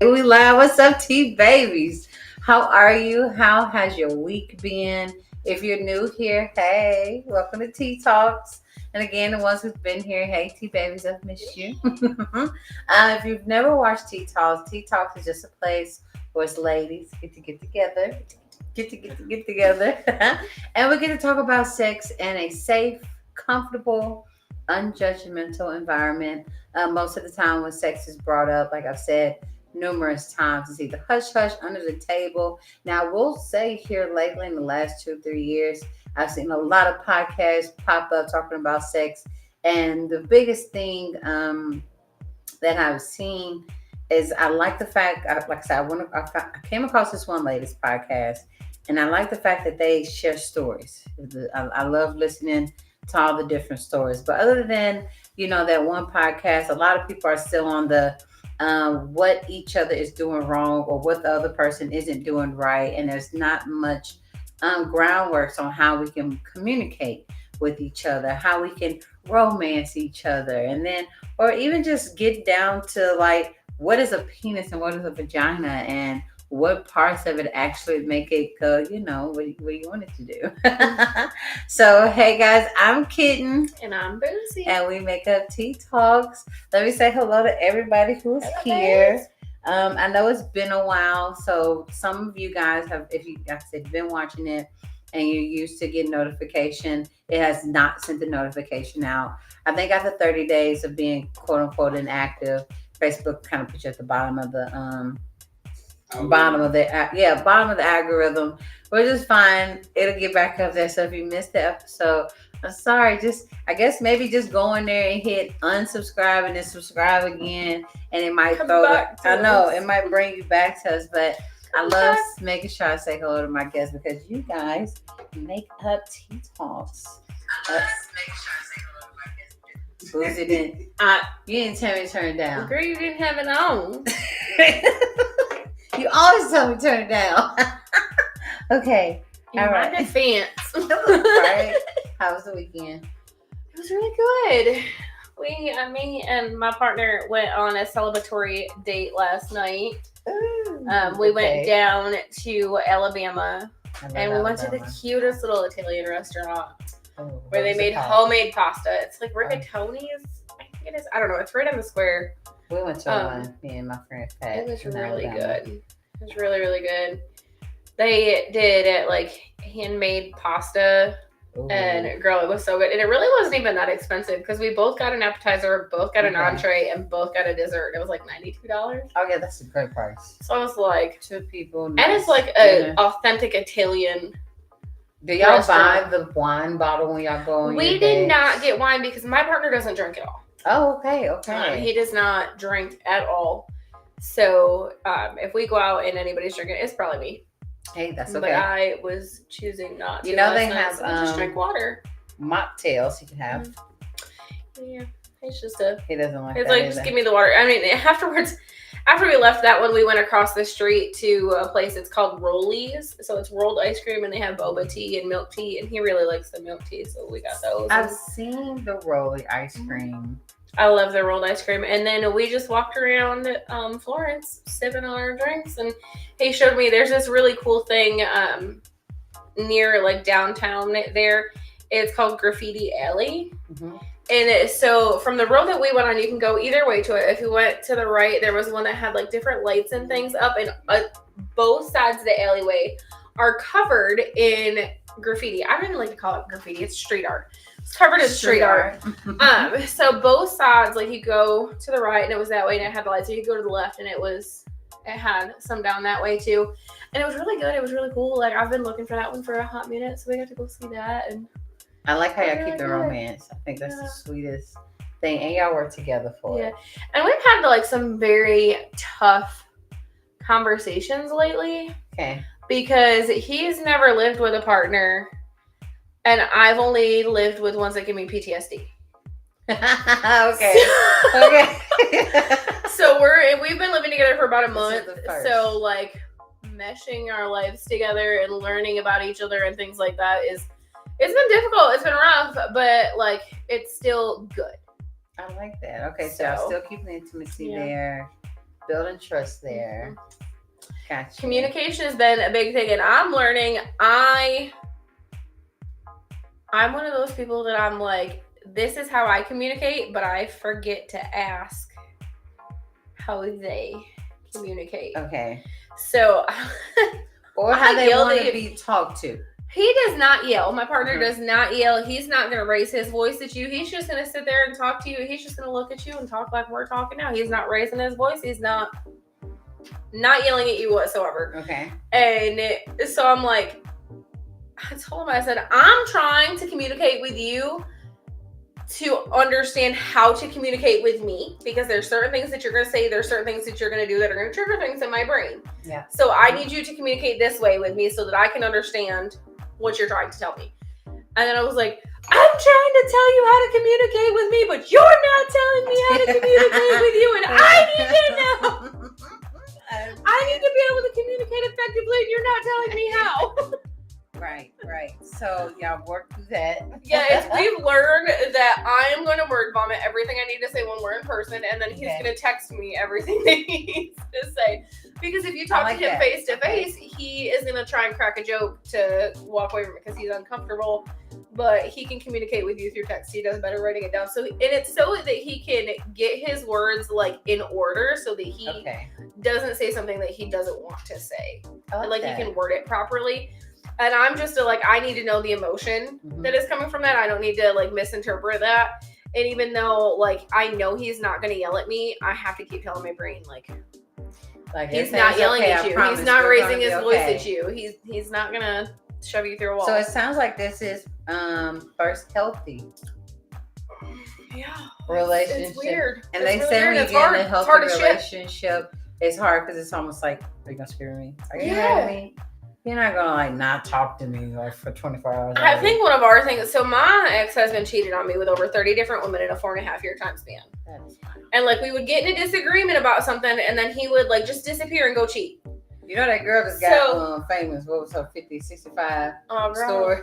We live. What's up, T babies? How are you? How has your week been? If you're new here, hey, welcome to Tea Talks. And again, the ones who've been here, hey, T babies, I've missed you. If you've never watched Tea Talks is just a place where us ladies get together, get together, and we get to talk about sex in a safe, comfortable, unjudgmental environment. Most of the time, when sex is brought up, like I've said numerous times, it's either hush hush under the table. Now, I will say here lately, in the last 2 3 years, I've seen a lot of podcasts pop up talking about sex, and the biggest thing that I've seen is I like the fact, like I said, I came across this one latest podcast, and I like the fact that they share stories. I love listening to all the different stories. But other than that one podcast, a lot of people are still on the what each other is doing wrong or what the other person isn't doing right, and there's not much groundwork on how we can communicate with each other, how we can romance each other, and then or even just get down to like what is a penis and what is a vagina and what parts of it actually make it go, what you want it to do. So, hey guys, I'm Kitten. And I'm Boozy. And we make up Tea Talks. Let me say hello to everybody who's here. I know it's been a while, so some of you guys have, if you, like I said, been watching it and you're used to getting notification, it has not sent the notification out. I think after 30 days of being quote unquote inactive, Facebook kind of puts you at the bottom of the bottom of the algorithm, which is fine. It'll get back up there. So if you missed the episode, I'm sorry. Just I guess maybe just go in there and hit unsubscribe and then subscribe again, and it might it might bring you back to us. But I love making sure I say hello to my guests because you guys make up Tea Talks. Boozy didn't. You didn't tell me to turn it down. Girl, you didn't have it on. You always tell me to turn it down. Okay. In my defense. Right. How was the weekend? It was really good. Me and my partner went on a celebratory date last night. Ooh, we went down to Alabama and we went to the cutest little Italian restaurant where they made homemade pasta. It's like rigatoni's, I think it is. I don't know. It's right on the square. We went to one, me and my friend Pat. It was really good. It was really, really good. They did like handmade pasta. Ooh. And girl, it was so good. And it really wasn't even that expensive because we both got an appetizer, both got an entree, and both got a dessert. It was like $92. Okay, that's a great price. So I was like, 2 people. And it's like an authentic Italian. Do y'all buy the wine bottle when y'all go on We did not get wine because my partner doesn't drink at all. Oh, okay. He does not drink at all. So if we go out and anybody's drinking, it's probably me. Hey, that's okay. But I was choosing not to. You know they have just drink water. Mocktails you can have. Yeah, it's just he doesn't like. It's like either. Just give me the water. I mean, afterwards, after we left that one, we went across the street to a place. It's called Rollies. So it's rolled ice cream, and they have boba tea and milk tea. And he really likes the milk tea, so we got those. I've seen the rolly ice cream. I love the rolled ice cream. And then we just walked around Florence sipping on our drinks. And he showed me there's this really cool thing near like downtown there. It's called Graffiti Alley. Mm-hmm. And so from the road that we went on, you can go either way to it. If you went to the right, there was one that had like different lights and things up. And both sides of the alleyway are covered in graffiti. I don't even like to call it graffiti. It's street art. It's covered in street art. So both sides, like you go to the right and it was that way and it had the lights. So you go to the left and it had some down that way too. And it was really good. It was really cool. Like I've been looking for that one for a hot minute. So we got to go see that. And I like how y'all keep the romance. I think that's the sweetest thing. And y'all work together for it. And we've had like some very tough conversations lately. Okay. Because he's never lived with a partner. And I've only lived with ones that give me PTSD. Okay. So we've been living together for about a month. So like meshing our lives together and learning about each other and things like that it's been difficult. It's been rough, but like it's still good. I like that. Okay, so I'm still keeping the intimacy there. building trust there. Gotcha. Communication has been a big thing, and I'm learning. I'm one of those people that I'm like, this is how I communicate, but I forget to ask how they communicate. Okay. So, or how they want to be talked to. He does not yell. My partner does not yell. He's not going to raise his voice at you. He's just going to sit there and talk to you. He's just going to look at you and talk like we're talking now. He's not raising his voice. He's not yelling at you whatsoever. Okay. And so I'm like, I told him, I said, I'm trying to communicate with you to understand how to communicate with me, because there's certain things that you're going to say, there's certain things that you're going to do that are going to trigger things in my brain. Yeah. So I need you to communicate this way with me so that I can understand what you're trying to tell me. And then I was like, I'm trying to tell you how to communicate with me, but you're not telling me how to communicate with you, and I need to know. I need to be able to communicate effectively, and you're not telling me how. Right. So y'all work through that. Yes, we've learned that I am going to word vomit everything I need to say when we're in person, and then he's going to text me everything that he needs to say. Because if you talk to him face to face, he is going to try and crack a joke to walk away from it because he's uncomfortable. But he can communicate with you through text. He does better writing it down. So, and it's so that he can get his words like in order, so that he doesn't say something that he doesn't want to say. Like he can word it properly. And I'm just I need to know the emotion that is coming from that. I don't need to like misinterpret that. And even though like I know he's not going to yell at me, I have to keep telling my brain like he's not yelling at you. He's not raising his voice at you. He's not going to shove you through a wall. So it sounds like this is first healthy. Yeah. Relationship. It's weird. And they say when you get in a healthy relationship, it's hard because it's almost like, are you going to scream at me? Are you mad at me? You're not going to like not talk to me like for 24 hours. I think one of our things, so my ex-husband cheated on me with over 30 different women in a 4.5-year time span. And like we would get in a disagreement about something, and then he would like just disappear and go cheat. You know that girl just got famous. What was her 50, 65 story?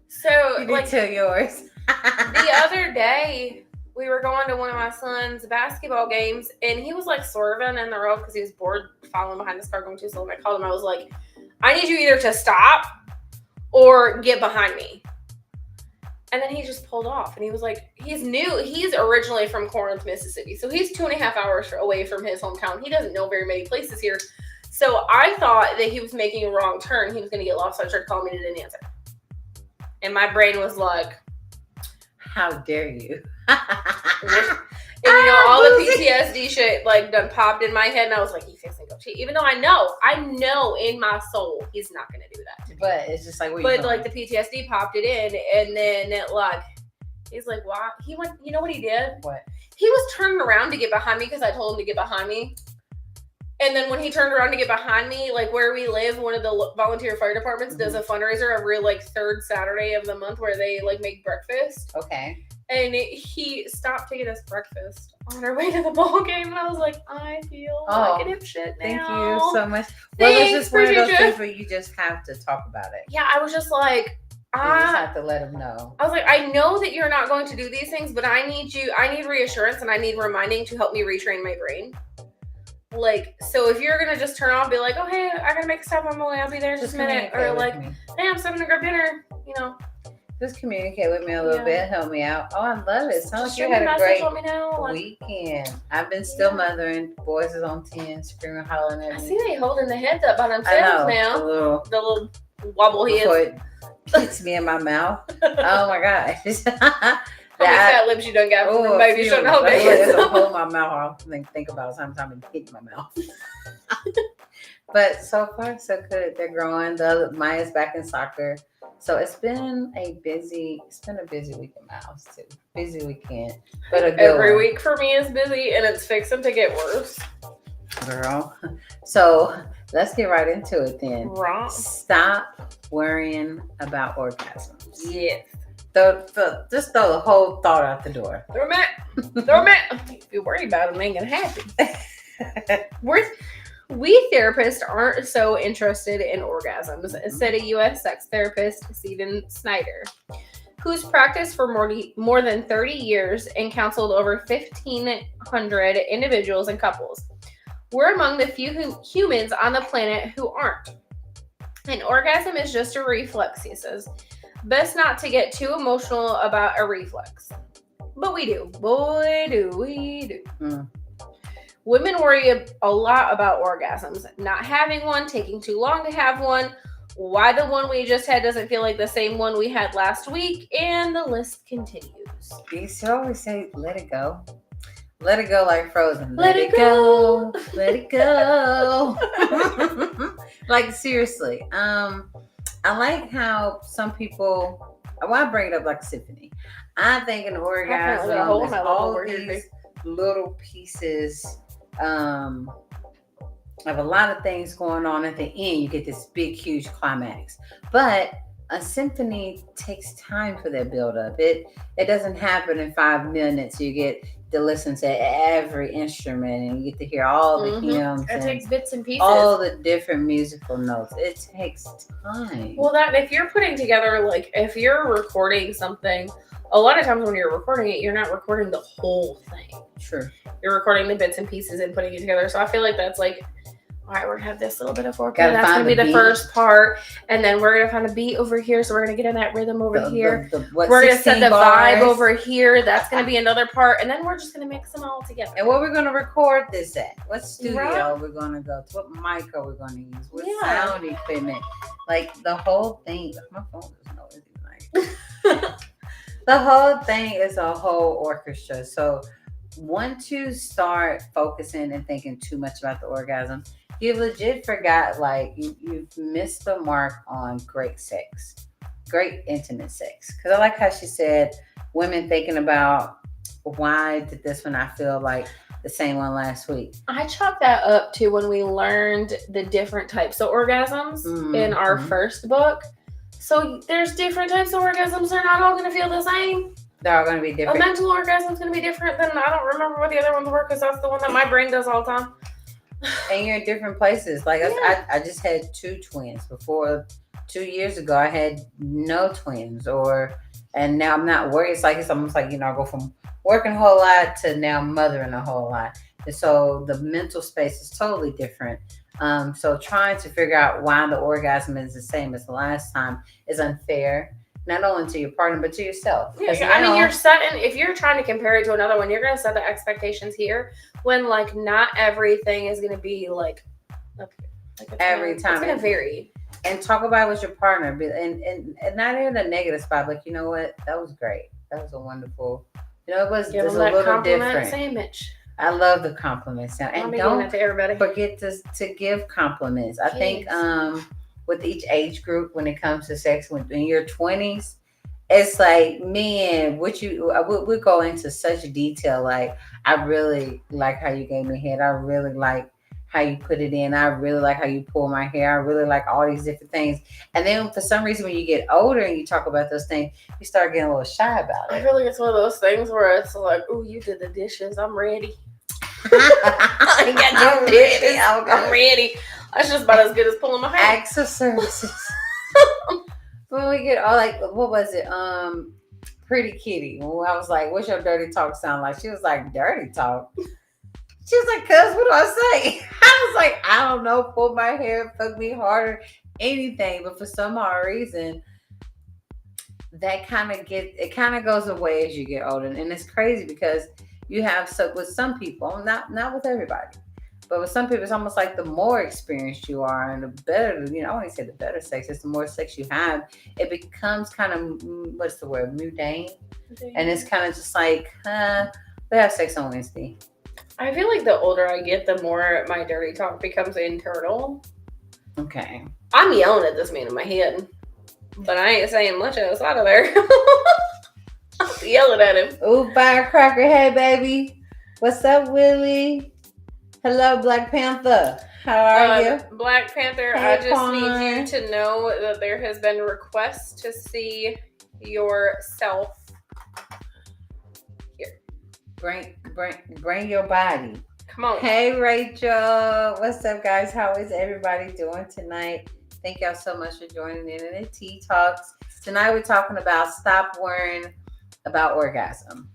So you did tell yours. The other day, we were going to one of my son's basketball games, and he was like swerving in the road because he was bored following behind this car going too slow. And I called him. I was like, I need you either to stop or get behind me. And then he just pulled off. And he was like, he's new. He's originally from Corinth, Mississippi. So he's 2.5 hours away from his hometown. He doesn't know very many places here. So I thought that he was making a wrong turn. He was going to get lost. So I tried calling me and didn't answer. And my brain was like, how dare you? And you know, all the PTSD shit like done popped in my head, and I was like, "You fixing to go cheat?" Even though I know in my soul he's not gonna do that to me. But it's just like, but like the PTSD popped it in, and then like he's like, "Why?" He went. You know what he did? What? He was turning around to get behind me because I told him to get behind me. And then when he turned around to get behind me, like where we live, one of the volunteer fire departments does a fundraiser every like third Saturday of the month where they like make breakfast. Okay. And he stopped to get us breakfast on our way to the ball game. And I was like, I feel like an dipshit now. Thank you so much. Well, it's just one of those things where you just have to talk about it. Yeah, I was just like, you just have to let them know. I was like, I know that you're not going to do these things, but I need reassurance and I need reminding to help me retrain my brain. Like, so if you're going to just turn off and be like, oh, hey, I got to make a stop on my way. I'll be there in just a minute. Or like, hey, I'm stopping to grab dinner, you know. Just communicate with me a little bit. Help me out. Oh, I love it. Sounds like you had a great weekend. I've been still mothering. Boys is on 10, screaming, hollering at me. I see they holding the heads up by themselves now. The little wobble heads. Before it hits me in my mouth. Oh, my gosh. How many fat lips you done got from the baby? You shouldn't hold their heads up. Hold my mouth. I think about sometimes it hit my mouth. But so far, so good. They're growing. Maya's back in soccer. So it's been a busy week in my house too. Busy weekend, but a good Every one. week for me is busy, and it's fixing to get worse. Girl. So let's get right into it then. Right. Stop worrying about orgasms. Yes. Just throw the whole thought out the door. Throw them out. If you worry about them, it ain't gonna happen. We therapists aren't so interested in orgasms, said a U.S. sex therapist, Stephen Snyder, who's practiced for more than 30 years and counseled over 1,500 individuals and couples. We're among the few humans on the planet who aren't. An orgasm is just a reflex, he says. Best not to get too emotional about a reflex. But we do. Boy, do we do. Mm. Women worry a lot about orgasms. Not having one, taking too long to have one, why the one we just had doesn't feel like the same one we had last week, and the list continues. You used to always say, let it go. Let it go like Frozen. Let it go. Let it go. Like, seriously. I like how some people, I bring it up like a symphony. I think an orgasm is all these little pieces of a lot of things going on. At the end, you get this big, huge climax. But a symphony takes time for that build up. It doesn't happen in 5 minutes. You get to listen to every instrument and you get to hear all the hymns. It takes bits and pieces. All the different musical notes. It takes time. Well, that if you're putting together, like if you're recording something, a lot of times when you're recording it, you're not recording the whole thing. Sure. You're recording the bits and pieces and putting it together. So I feel like that's like, all right, we're gonna have this little bit of foreplay. That's gonna be the first part, and then we're gonna find a beat over here. So we're gonna get in that rhythm over here. We're gonna set the vibe over here. That's gonna be another part, and then we're just gonna mix them all together. And where we're gonna record this at? What studio we're gonna go to? What mic are we gonna use? What sound equipment? Like the whole thing. My phone is noisy tonight. The whole thing is a whole orchestra. So once you start focusing and thinking too much about the orgasm, you legit forgot, like, you've missed the mark on great sex, great intimate sex. Because I like how she said, women thinking about, why did this one I feel like the same one last week? I chalk that up to when we learned the different types of orgasms in our first book. So there's different types of orgasms. They're not all going to feel the same. They're all going to be different. A mental orgasm is going to be different than, I don't remember what the other ones were because that's the one that my brain does all the time. And you're in different places. Like, I just had 2 twins. Before 2 years ago, I had no twins. And now I'm not worried. It's almost like, I go from working a whole lot to now mothering a whole lot. And so the mental space is totally different. So trying to figure out why the orgasm is the same as the last time is unfair. Not only to your partner, but to yourself. Yeah, you're setting, if you're trying to compare it to another one, you're going to set the expectations here when, like, not everything is going to be, like every time. It's going to vary. And talk about it with your partner. And not in a negative spot, like, you know what? That was great. That was a wonderful, it was just a little different. Sandwich. I love the compliment sound. And don't forget to give compliments. I think with each age group, when it comes to sex, when in your 20s, it's like, man, we'll go into such detail. Like, I really like how you gave me head. I really like how you put it in. I really like how you pull my hair. I really like all these different things. And then for some reason, when you get older and you talk about those things, you start getting a little shy about it. I feel like it's one of those things where it's like, oh, you did the dishes. I'm ready. I'm ready. That's just about as good as pulling my hair. Acts of services. When we get all, like, what was it? Pretty Kitty. When I was like, what's your dirty talk sound like? She was like, dirty talk? She was like, cuz, what do I say? I was like, I don't know. Pull my hair, fuck me harder, anything. But for some odd reason, that kind of goes away as you get older. And it's crazy because you have, with some people, not with everybody, but with some people, it's almost like the more experienced you are and the better, I want to say the better sex, it's the more sex you have, it becomes kind of, what's the word, mundane. And it's kind of just like, we have sex on Wednesday. I feel like the older I get, the more my dirty talk becomes internal. Okay. I'm yelling at this man in my head, but I ain't saying much outside of there. I'm yelling at him. Ooh, firecracker. Hey, baby. What's up, Willie? Hello, Black Panther. How are you? Black Panther, hey, I just need you to know that there has been requests to see yourself here. Bring your body. Come on. Hey, Rachel. What's up, guys? How is everybody doing tonight? Thank y'all so much for joining in the Tea Talks. Tonight we're talking about stop worrying about orgasm.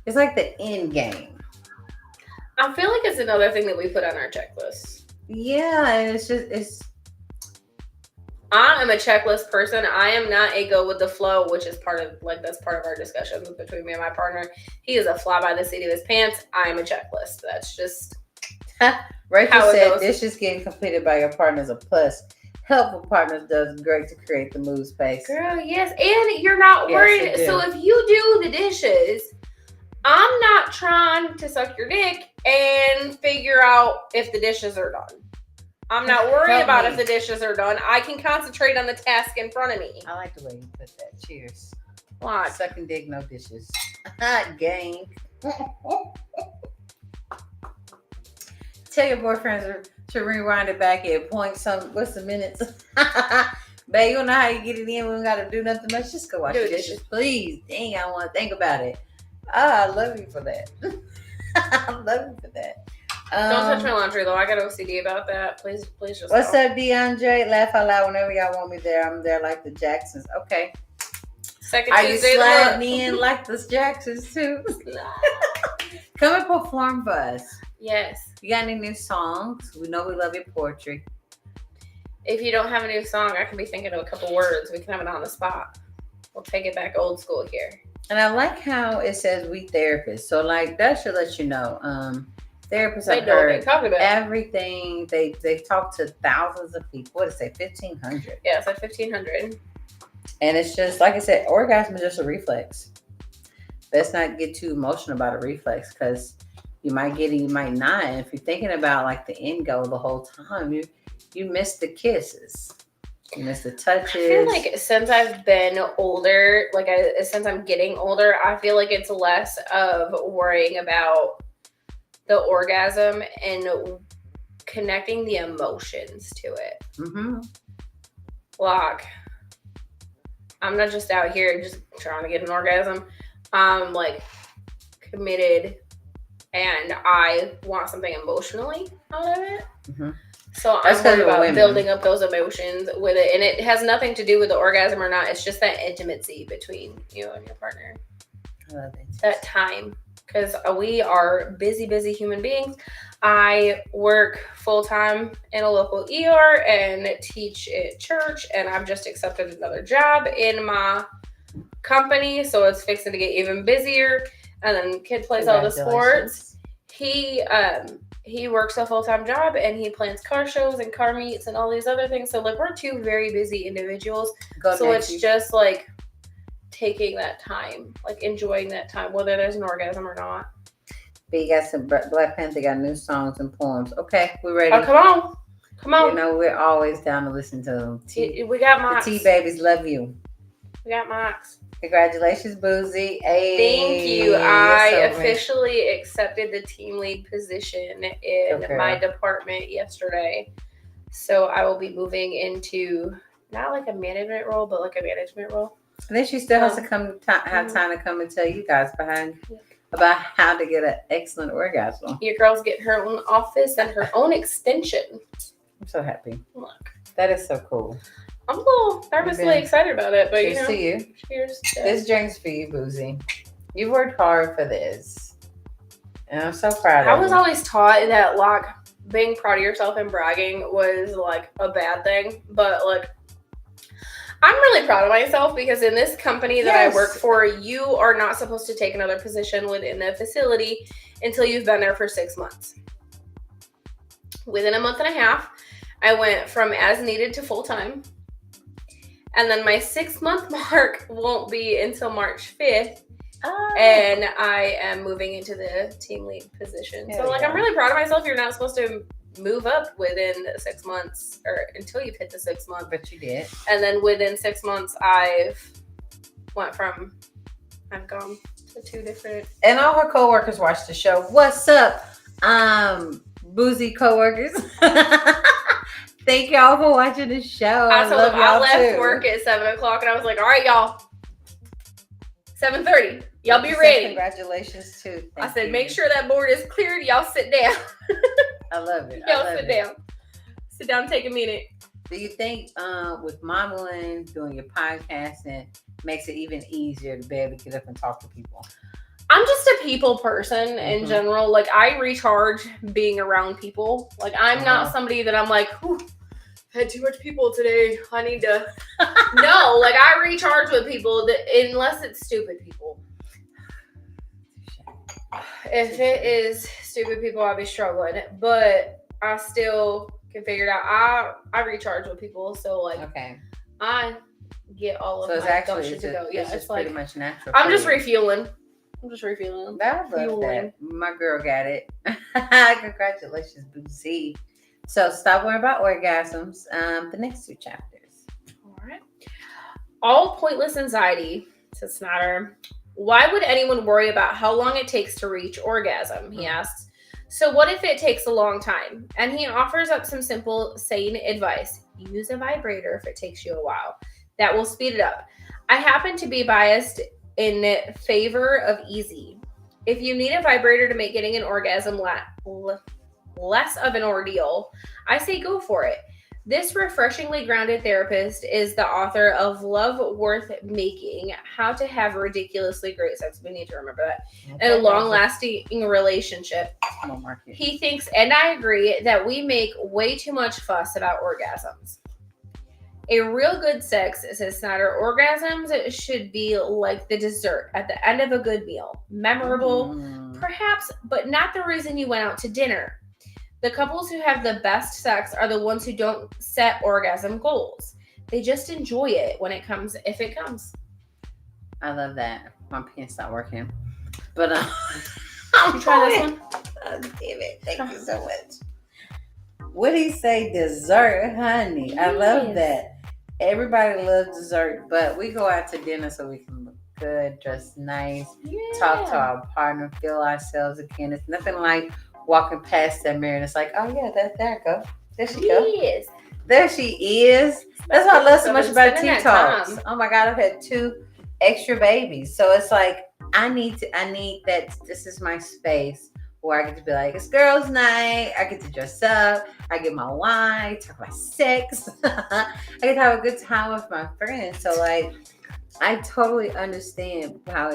It's like the end game. I feel like it's another thing that we put on our checklist. Yeah, and it's I am a checklist person. I am not a go with the flow, which is that's part of our discussions between me and my partner. He is a fly by the seat of his pants. I am a checklist. That's just Rachel how it said goes. dishes getting completed by your partner is a plus. Helpful partners does great to create the mood space. Girl, yes. And you're not Yes, worried. it do. So if you do the dishes, I'm not trying to suck your dick and figure out if the dishes are done. I'm not worried Help about me. if the dishes are done. I can concentrate on the task in front of me. I like the way you put that. Cheers. Like, Sucking dick, no dishes. Gang. Tell your boyfriends to rewind it back at point some. What's the minutes? Babe, you don't know how you get it in. We don't got to do nothing much. Just go wash Do the the dishes, dishes. please. Dang, I want to think about it. I love you for that. I love you for that. don't touch my laundry though. I got OCD about that. Please just. What's go. up, DeAndre? Laugh out loud whenever y'all want me there. I'm there like the Jacksons. Okay. Second Are you Tuesday of the sliding month. in like the Jacksons too? Come and perform for us. Yes. You got any new songs? We know we love your poetry. If you don't have a new song, I can be thinking of a couple words. We can have it on the spot. We'll take it back old school here. And I like how it says we therapists. So like that should let you know. Therapists They have know what they're heard talking about. everything. They've talked to thousands of people. What did it say? 1,500. Yeah, it's like 1,500. And it's just like I said, orgasm is just a reflex. Let's not get too emotional about a reflex because you might get it, you might not. And if you're thinking about like the end goal the whole time, you miss the kisses. You miss the touches. I feel like since I've been older, since I'm getting older, I feel like it's less of worrying about the orgasm and connecting the emotions to it. Mm-hmm. Like, I'm not just out here just trying to get an orgasm. I'm like committed and I want something emotionally out of it. Mm-hmm. So That's I'm 'cause worried we're about women. building up those emotions with it. And it has nothing to do with the orgasm or not. It's just that intimacy between you and your partner. I love it. That time. Because we are busy human beings. I work full-time in a local ER and teach at church. And I've just accepted another job in my company. So it's fixing to get even busier. And then kid plays all the sports. He works a full-time job and he plans car shows and car meets and all these other things. So like we're two very busy individuals. So it's just like taking that time, like enjoying that time, whether there's an orgasm or not. But you got some Black Panther got new songs and poems. Okay, we're ready. Oh, come on. You know we're always down to listen to them. We got Mox. The T babies love you. We got Mox. Congratulations, Boozy. Hey, Thank you. I officially accepted the team lead position in my department yesterday. So I will be moving into not like a management role, but like a management role. And then she still has to have time to come and tell you guys about how to get an excellent orgasm. Your girl's getting her own office and her own extension. I'm so happy. Look. That is so cool. I'm a little nervously excited about it, but cheers to you. Cheers. This drink's for you, Boozy. You've worked hard for this. And I'm so proud of you. I was always taught that like being proud of yourself and bragging was like a bad thing. But like I'm really proud of myself because in this company that I work for, you are not supposed to take another position within the facility until you've been there for 6 months. Within a month and a half, I went from as needed to full-time. And then my 6-month mark won't be until March 5th. Oh. And I am moving into the team lead position. So like I'm really proud of myself. You're not supposed to move up within 6 months or until you've hit the 6 month. But you did. And then within 6 months I've gone to 2 different. And all her coworkers watch the show. What's up? Boozy coworkers. Thank y'all for watching the show. I left work at 7:00 and I was like, all right, y'all. 7:30. Y'all be ready. Congratulations too. I said, make sure that board is cleared. Y'all sit down. I love it. Y'all sit down. Sit down, take a minute. Do you think with modeling, doing your podcasting, makes it even easier to be able to get up and talk to people? I'm just a people person in general. Like, I recharge being around people. Like, I'm not somebody that I'm like, whew, had too much people today. I need to. No, like, I recharge with people unless it's stupid people. If it is stupid people, I'll be struggling. But I still can figure it out. I recharge with people. So, like, I get all of my gumption to go. Yeah, it's like, pretty much natural. I'm just refueling. I love that. My girl got it. Congratulations, Boozy. So stop worrying about orgasms. The next 2 chapters. All right. All pointless anxiety, says Snyder. Why would anyone worry about how long it takes to reach orgasm? He asks. So what if it takes a long time? And he offers up some simple, sane advice. Use a vibrator if it takes you a while. That will speed it up. I happen to be biased in favor of easy. If you need a vibrator to make getting an orgasm less of an ordeal, I say go for it. This refreshingly grounded therapist is the author of Love Worth Making, How to Have Ridiculously Great Sex. We need to remember that. And a long-lasting relationship. He thinks, and I agree, that we make way too much fuss about orgasms. A real good sex, says Snyder, orgasms should be like the dessert at the end of a good meal. Memorable, perhaps, but not the reason you went out to dinner. The couples who have the best sex are the ones who don't set orgasm goals. They just enjoy it when it comes, if it comes. I love that. My pants not working. But you try this one? Oh, damn it. Thank you so much. What did he say? Dessert, honey. Yes. I love that. Everybody loves dessert, but we go out to dinner so we can look good, dress nice, talk to our partner, feel ourselves again. It's nothing like walking past that mirror and it's like, oh yeah, there it goes. There she goes. There she is. That's what I love so much about Tea Talks. Oh my God, I've had 2 extra babies. So it's like, I need that. This is my space where I get to be like, it's girls' night. I get to dress up. I get my wine, talk about sex. I get to have a good time with my friends. So like, I totally understand how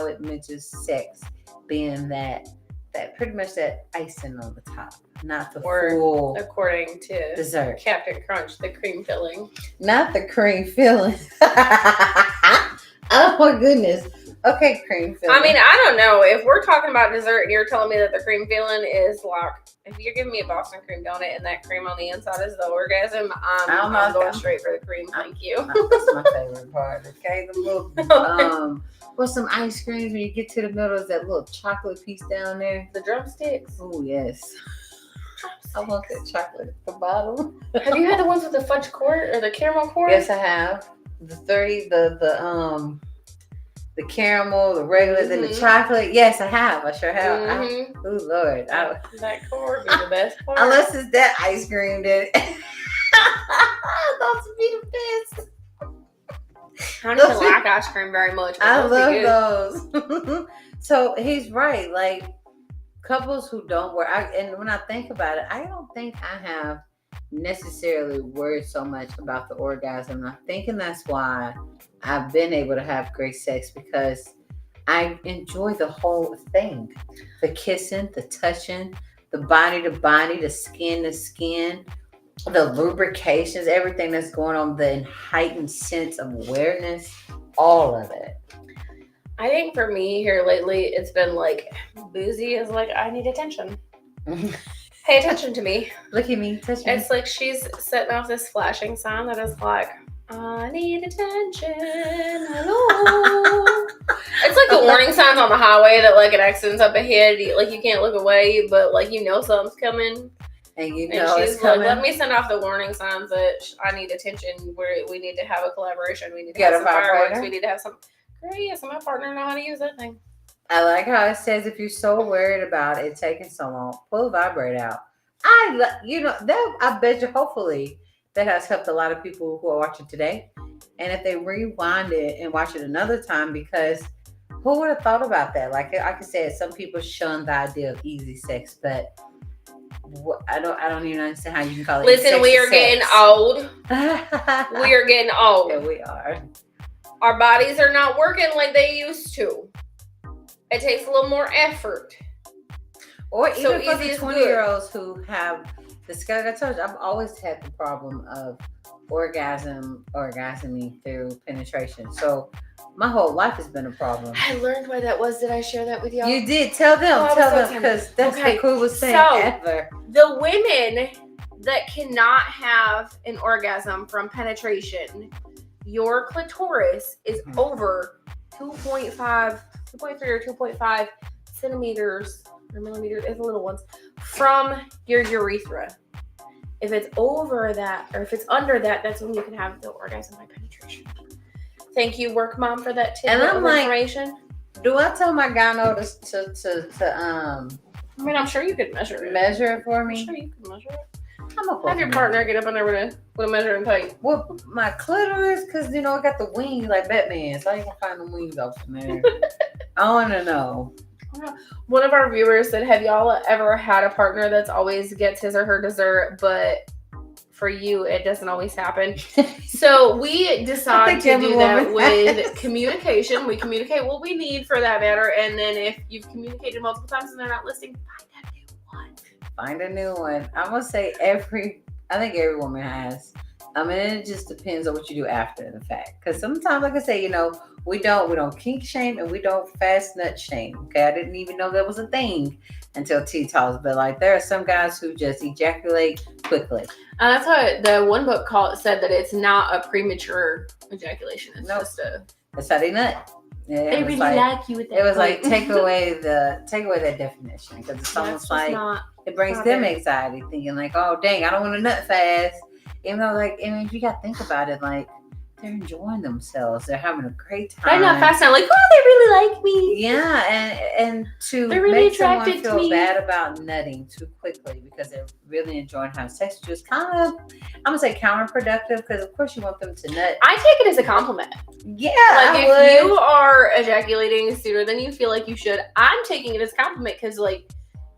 it mentions sex being that pretty much that icing on the top, not the full. According to dessert. Captain Crunch, the cream filling. Not the cream filling. Oh my goodness. Okay, cream filling. I mean, I don't know. If we're talking about dessert and you're telling me that the cream filling is like, if you're giving me a Boston cream donut and that cream on the inside is the orgasm, I'm going straight for the cream. Thank you. That's my favorite part. Okay, the little with some ice creams when you get to the middle is that little chocolate piece down there. The drumsticks. Oh yes. I want that chocolate at the bottom. Have you had the ones with the fudge quart or the caramel quart? Yes, I have. The caramel, the regulars, and the chocolate. Yes, I have. I sure have. Oh Lord, that quart would be the best part. Unless it's that ice cream, then those would be the best. I don't even like ice cream very much. I love those. So he's right. Like couples who don't work, and when I think about it, I don't think I have necessarily worried so much about the orgasm. I'm thinking that's why I've been able to have great sex, because I enjoy the whole thing. The kissing, the touching, the body to body, the skin to skin, the lubrications, everything that's going on, the heightened sense of awareness, all of it. I think for me here lately, it's been like, Boozy is like, I need attention. Pay attention to me. Look at me, touch me. It's like she's setting off this flashing sign that is like, I need attention. Hello. It's like the warning signs on the highway that like an accident's up ahead. Like you can't look away, but like you know something's coming. And you know she's it's coming. Like, let me send off the warning signs that I need attention. We need to have a collaboration. We need to have some fireworks. We need to have some. Girl, yes, my partner know how to use that thing. I like how it says if you're so worried about it taking so long, pull a vibrator out. I bet you hopefully that has helped a lot of people who are watching today. And if they rewind it and watch it another time, because who would have thought about that? Like I said, some people shun the idea of easy sex, but I don't even understand how you can call it. Listen, we are getting old. We are getting old. Yeah, we are. Our bodies are not working like they used to. It takes a little more effort. Or So even for easy the is 20-year-olds who have the like I told you, I've always had the problem of orgasming through penetration. So my whole life has been a problem. I learned why that was. Did I share that with y'all? You did. Tell them. Oh, I was tell so them excited. because that's Okay, the coolest thing so- ever. The women that cannot have an orgasm from penetration, your clitoris is Mhm. over 2.3 or 2.5 centimeters or millimeters, it's the little ones, from your urethra. If it's over that, or if it's under that, that's when you can have the orgasm by penetration. Thank you, work mom, for that tidbit And I'm of like, information. Do I tell my gyno to I mean, I'm sure you could measure it. measure it for I'm me? sure you can measure it. I'm a Have your partner get up on there with a measuring tape. Well, my clitoris, because I got the wings like Batman, so I ain't gonna find the wings off there. I want to know. One of our viewers said, have y'all ever had a partner that's always gets his or her dessert, but for you, it doesn't always happen? So we decide to do that with communication. We communicate what we need for that matter. And then if you've communicated multiple times and they're not listening, find a new one. Find a new one. I'm going to say I think every woman has. I mean, it just depends on what you do after the fact. Because sometimes, like I say, we don't kink shame and we don't fast nut shame. Okay, I didn't even know that was a thing until Tea Talks. But like, there are some guys who just ejaculate quickly. And that's what the one book said, that it's not a premature ejaculation. It's just that's how they nut. Yeah, they really like you with that. It was like take away that definition, because it's almost like it brings them anxiety, thinking like, oh dang, I don't want to nut fast. Even though, like, I mean, if you got to think about it, like, they're enjoying themselves. They're having a great time. They're not fast now. Like, oh, they really like me. Yeah, and to really make someone feel bad about nutting too quickly because they're really enjoying having sex with you is kind of, I'm going to say, counterproductive, because, of course, you want them to nut. I take it as a compliment. Yeah, like, if you are ejaculating sooner than you feel like you should, I'm taking it as a compliment, because, like,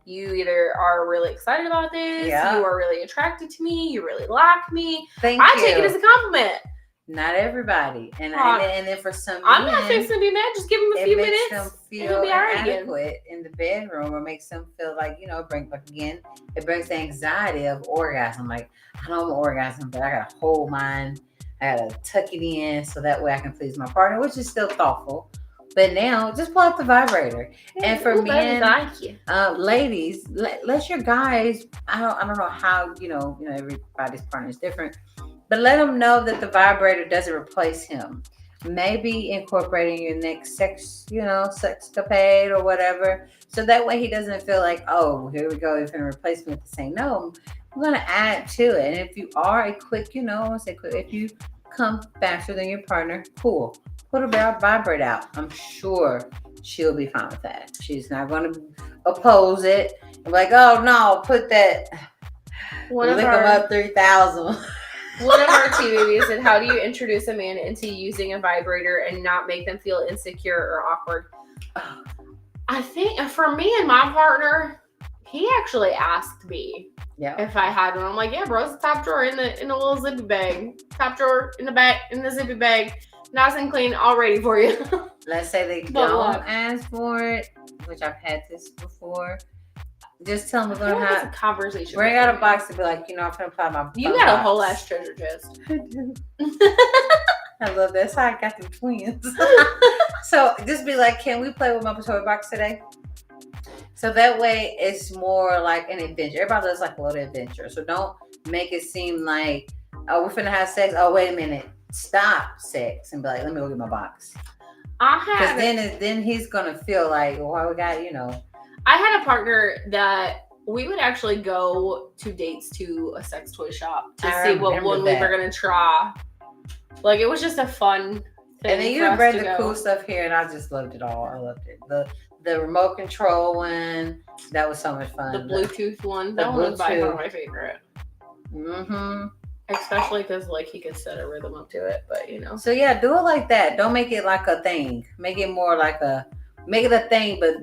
you either are really excited about this, you are really attracted to me, you really like me. I take it as a compliment. Not everybody. And then for some I'm not fixing to be mad, just give them a few minutes. It makes them feel inadequate in the bedroom, or makes them feel like, it brings the anxiety of orgasm. Like, I don't want orgasm, but I gotta hold mine. I gotta tuck it in so that way I can please my partner, which is still thoughtful. But now, just pull out the vibrator. And for men, ladies, let your guys. I don't know how everybody's partner is different, but let them know that the vibrator doesn't replace him. Maybe incorporating your next sexcapade or whatever, so that way he doesn't feel like, oh, here we go, you're gonna replace me with the same. No, I'm gonna add to it. And if you are a quick, if you come faster than your partner, cool. Put a vibrator out. I'm sure she'll be fine with that. She's not going to oppose it. I'm like, oh no, put that. Lick them up 3,000. One of our tea babies said, how do you introduce a man into using a vibrator and not make them feel insecure or awkward? I think for me and my partner, he actually asked me if I had one. I'm like, yeah, bro, it's the top drawer in the little zippy bag. Top drawer in the back, in the zippy bag. Nice and clean, all ready for you. Let's say they don't ask for it, which I've had this before. Just tell them we're going to have a conversation. Bring out a box and be like, I'm going to apply my You got a whole ass treasure chest. I love that. So I got the twins. So just be like, can we play with my toy box today? So that way it's more like an adventure. Everybody does like a little adventure. So don't make it seem like, oh, we're finna have sex. Oh, wait a minute. Stop sex and be like, let me go get my box. Because then he's gonna feel like, well, we got, I had a partner that we would actually go to dates to a sex toy shop to see what one we were gonna try. Like, it was just a fun thing. And then you read the cool stuff here, and I just loved it all. I loved it. The remote control one, that was so much fun. The Bluetooth one, that one was by far my favorite. Mm-hmm. Especially because, like, he could set a rhythm up to it, but, So, yeah, do it like that. Don't make it like a thing. Make it more like make it a thing, but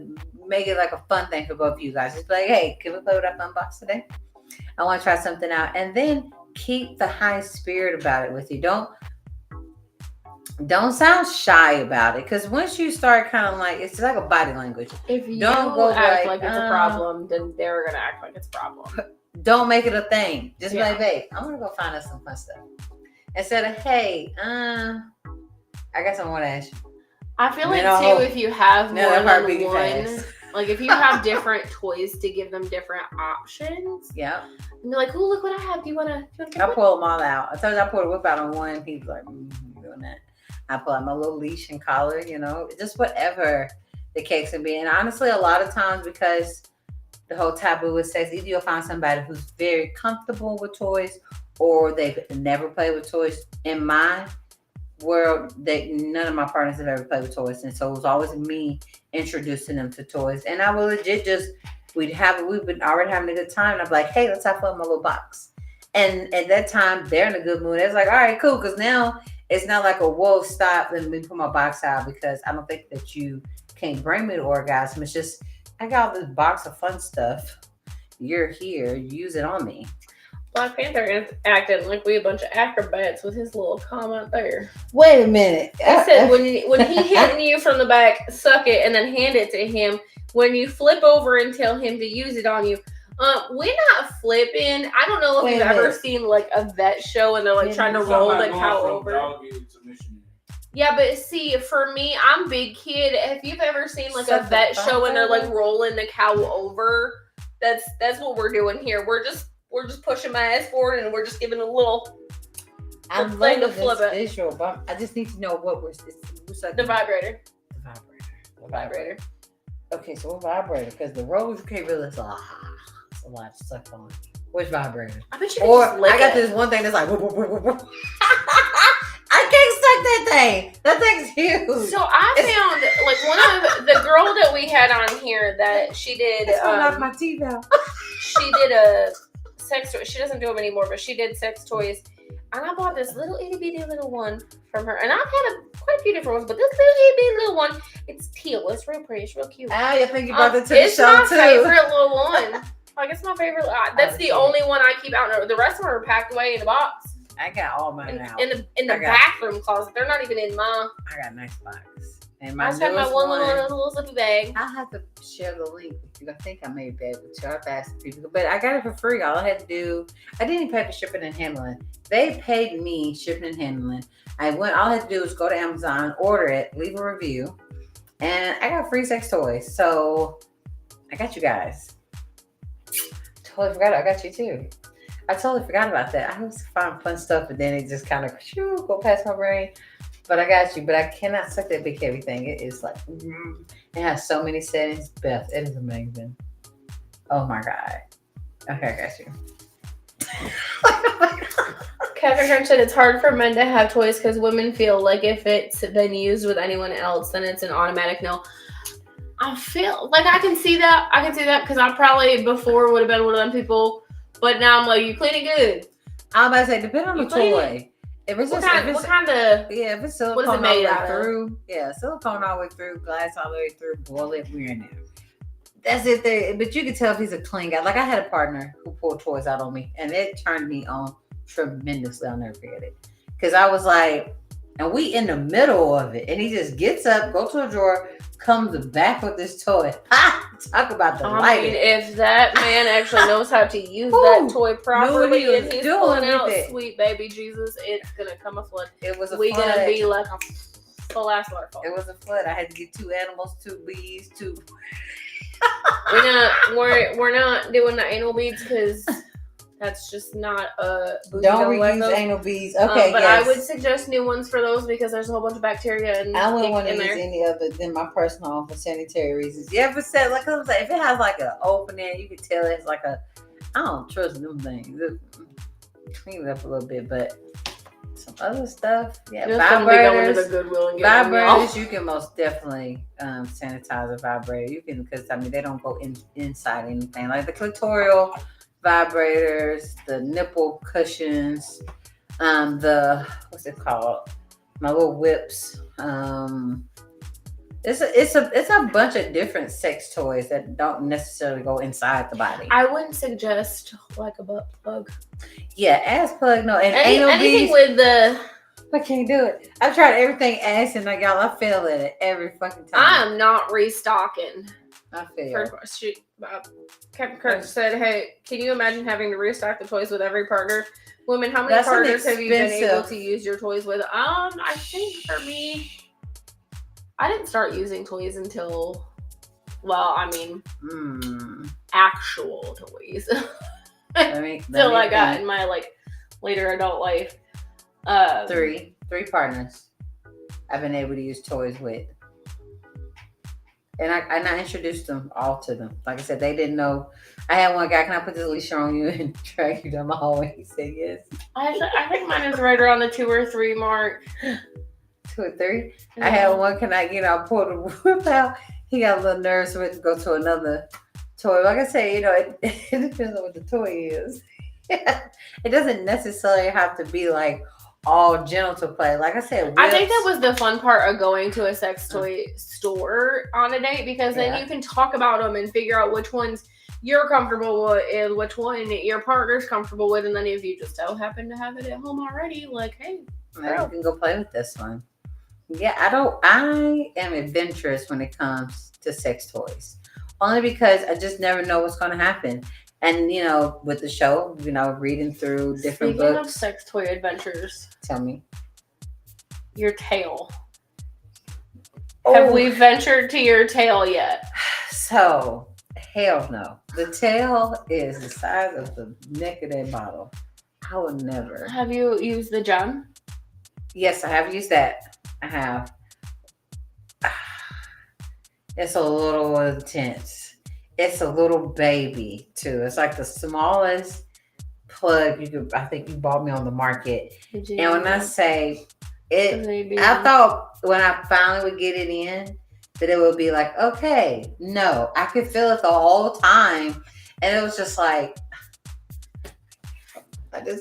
make it like a fun thing for both of you guys. Just be like, hey, can we play with our fun box today? I want to try something out. And then keep the high spirit about it with you. Don't don't sound shy about it, because once you start kind of like, it's like a body language. If you Don't go act like, like it's a problem, then they're gonna act like it's a problem. Don't make it a thing. Just be Yeah. like, babe, I'm gonna go find us some fun stuff. Instead of, hey, I got something I want to ask you. I feel like No. too, if you have No, more that part than beat one, fast. like if you have different toys to give them different options, Yep. and they're like, "Oh, look what I have. Do you wanna get I one?" pull them all out. I told you I pulled a whip out on one. He's like, you doing that. I pull out my little leash and collar, just whatever the case can be. And honestly, a lot of times, because the whole taboo with sex, either you'll find somebody who's very comfortable with toys, or they've never played with toys. In my world, none of my partners have ever played with toys, and so it was always me introducing them to toys. And I would legit just we've been already having a good time, and I'm like, hey, let's have fun with my little box. And at that time, they're in a good mood. It's like, all right, cool, because now it's not like a whoa, stop, let me put my box out, because I don't think that you can't bring me to orgasm. It's just I got all this box of fun stuff. You're here, use it on me. Black Panther is acting like we a bunch of acrobats with his little comment there. Wait a minute. He said when he hitting you from the back, suck it and then hand it to him. When you flip over and tell him to use it on you, we're not flipping. I don't know if Wait you've a ever minute. seen like a vet show and they're like Yeah, trying to it's roll Somebody the going cow from over. doggy to missionary. Yeah, but see, for me, I'm big kid. If you've ever seen like Suck a the vet cow show and they're like over? rolling the cow over, that's what we're doing here. We're just pushing my ass forward and we're just giving a little I'm thing to loving flip this it. visual, but I just need to know what we're the vibrator. The vibrator. The vibrator. Okay, so what vibrator? Because the rolls you can't really. It's a lot to suck on. Which vibrator? I bet you could Or just lick I got it. this one thing that's like. Whoop, whoop, whoop, whoop, whoop. I can't suck that thing. That thing's huge. So I found like one of the girl that we had on here that she did It's gonna knock my teeth out. she did a sex toy. She doesn't do them anymore, but she did sex toys. And I bought this little itty bitty little one from her. And I've had quite a few different ones, but this little itty bitty little one, it's teal. It's real pretty. It's real cute. I think you brought that to the It's show my too. favorite little one. Like it's my favorite. That's the shit. only one I keep out. The rest of them are packed away in the box I got all mine out. in the I got- bathroom closet. They're not even in my. I got a nice box. And I my just have my newest one one. little zippy bag. I'll have to share the link with you. I think I may be able to. I've asked people, but I got it for free. All I had to do, I didn't pay for shipping and handling. They paid me shipping and handling. All I had to do was go to Amazon, order it, leave a review, and I got free sex toys. So I got you guys. Totally forgot. I got you too. I totally forgot about that. I was find fun stuff, but then it just kind of go past my brain. But I got you. But I cannot suck that big heavy thing. It is like it has so many settings. Beth, it is amazing. Oh my god. Okay, I got you. Kevin Kern said it's hard for men to have toys because women feel like if it's been used with anyone else, then it's an automatic no. I feel like I can see that. I can see that because I probably before would have been one of them people, but now I'm like, you clean it good. I'm about to say, depending on the You clean toy. If it's What just, kind, if what it's, kind of? yeah, if it's silicone what is it all made the way out of? through, yeah, silicone all the way through, glass all the way through, boil it, we're in there. That's it there. But you can tell if he's a clean guy. Like I had a partner who pulled toys out on me, and it turned me on tremendously. I'll never forget it. Because I was like, and we in the middle of it, and he just gets up, go to a drawer, comes back with this toy. Ha! Talk about the I mean, lighting. if that man actually knows how to use Ooh, that toy knew what properly he was and he's doing pulling with out it. sweet baby Jesus, it's gonna come a flood. It was a We flood. gonna be like a full ass waterfall. It was a flood. I had to get 2 animals, 2 bees, 2. We're not doing the anal beads because that's just not a bougie. Don't like reuse those. anal beads. Okay, but yes. I would suggest new ones for those because there's a whole bunch of bacteria and I wouldn't want to in use there. any other than my personal own for sanitary reasons. You ever said, like I was like, if it has like an opening, you can tell it's like a. I don't trust them things. Clean it up a little bit, but some other stuff, yeah, Just gonna be going to the vibrators. Goodwill and getting them, y'all. Vibrators, you can most definitely sanitize a vibrator. You can, because I mean they don't go inside anything. Like the clitoral vibrators, the nipple cushions, the what's it called? My little whips. It's a bunch of different sex toys that don't necessarily go inside the body. I wouldn't suggest like a butt plug. Yeah, ass plug, no, and anal Anything beads. with the I can't do it. I've tried everything ass and like y'all, I fail at it every fucking time. I'm not restocking. I fail. Captain Kirk said, "Hey, can you imagine having to restock the toys with every partner? Women, how many That's an partners have you been expensive- able to use your toys with?" I think for me, I didn't start using toys until, well, I mean, actual toys. Till I got in my like later adult life. Three partners I've been able to use toys with. And I introduced them all to them. Like I said, they didn't know. I had one guy, can I put this leash on you and drag you down the hallway? He said yes. I think mine is right around the 2 or 3 mark. 2 or 3? Yeah. I had one, can I pull the whip out? He got a little nervous, so we had to go to another toy. Like I say, it depends on what the toy is. It doesn't necessarily have to be like all genital play. Like I said, I think that was the fun part of going to a sex toy store on a date, because then you can talk about them and figure out which ones you're comfortable with and which one your partner's comfortable with, and then if you just so happen to have it at home already, like, hey, you can go play with this one. Yeah, I am adventurous when it comes to sex toys, only because I just never know what's going to happen. And, with the show, reading through different Speaking books. of sex toy adventures, tell me. Your tail. Have we ventured to your tail yet? So, hell no. The tail is the size of the neck of that bottle. I would never. Have you used the gem? Yes, I have used that. I have. It's a little intense. It's a little baby too. It's like the smallest plug I think you bought me on the market. And when I say it, I thought when I finally would get it in that it would be like, okay, no, I could feel it the whole time. And it was just like,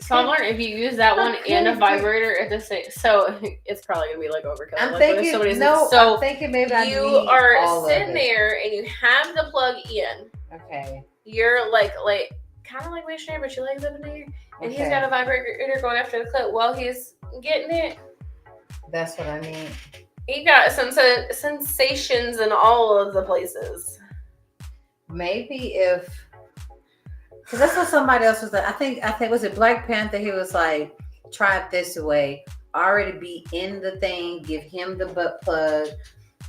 so I'm wondering if you use that one and a vibrator at the same. So it's probably gonna be like overkill. I'm thinking maybe you are sitting there and you have the plug in. Okay. You're like kind of like missionary, but your legs up in the air, and he's got a vibrator going after the clip while he's getting it. That's what I mean. He got some sensations in all of the places. Maybe if. Because that's what somebody else was like. I think was it Black Panther? He was like, try it this way. Already be in the thing. Give him the butt plug,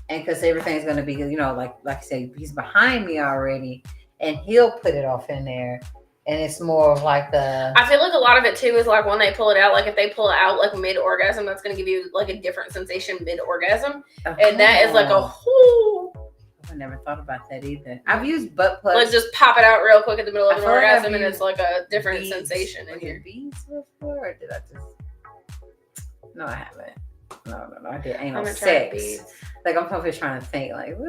and because everything's gonna be, like I say, he's behind me already, and he'll put it off in there, and it's more of like the. I feel like a lot of it too is like when they pull it out. Like if they pull it out like mid orgasm, that's gonna give you like a different sensation mid orgasm, and that is like a whole. I never thought about that either. I've used butt plugs. Let's just pop it out real quick at the middle of an orgasm, and it's like a different sensation in here. Beads before, or did I just? No, I haven't. No. I did anal sex. Like I'm probably trying to think. Like it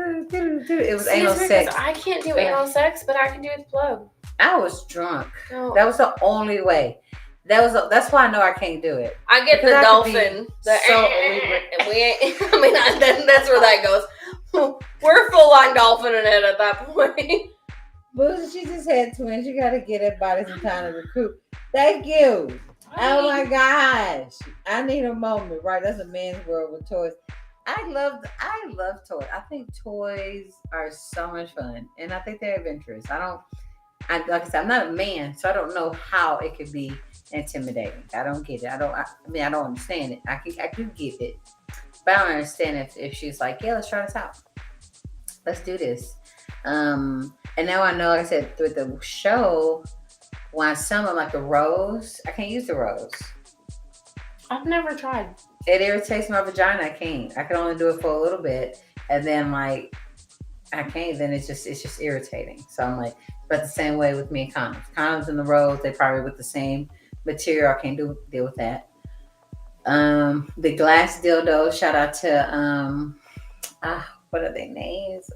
was anal sex. I can't do anal sex, but I can do it with plug. I was drunk. No. That was the only way. That's why I know I can't do it. I get the dolphin. That's where that goes. We're full on dolphining it at that point. But she just had twins. You got to get her body some time to recruit. Thank you. Oh my gosh. I need a moment, right? That's a man's world with toys. I love toys. I think toys are so much fun, and I think they're adventurous. Like I said, I'm not a man, so I don't know how it could be intimidating. I don't get it. I don't understand it. I do get it. But I don't understand if she's like, yeah, let's try this out. Let's do this. And now I know, like I said, with the show, when some of like the rose, I can't use the rose. I've never tried. It irritates my vagina. I can't. I can only do it for a little bit, and then like I can't. Then it's just irritating. So I'm like, but the same way with me and condoms. Condoms and the rose, they probably with the same material. I can't deal with that. The glass dildo, shout out to what are their names?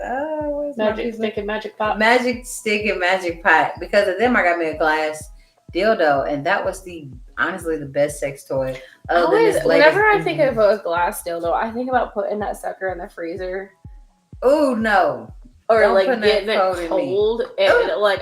Magic Stick and Magic Pot. Magic Stick and Magic Pot. Because of them, I got me a glass dildo, and that was honestly the best sex toy. Whenever I think of a glass dildo, I think about putting that sucker in the freezer. Oh no. or Don't like put getting that cold it in me. cold. And like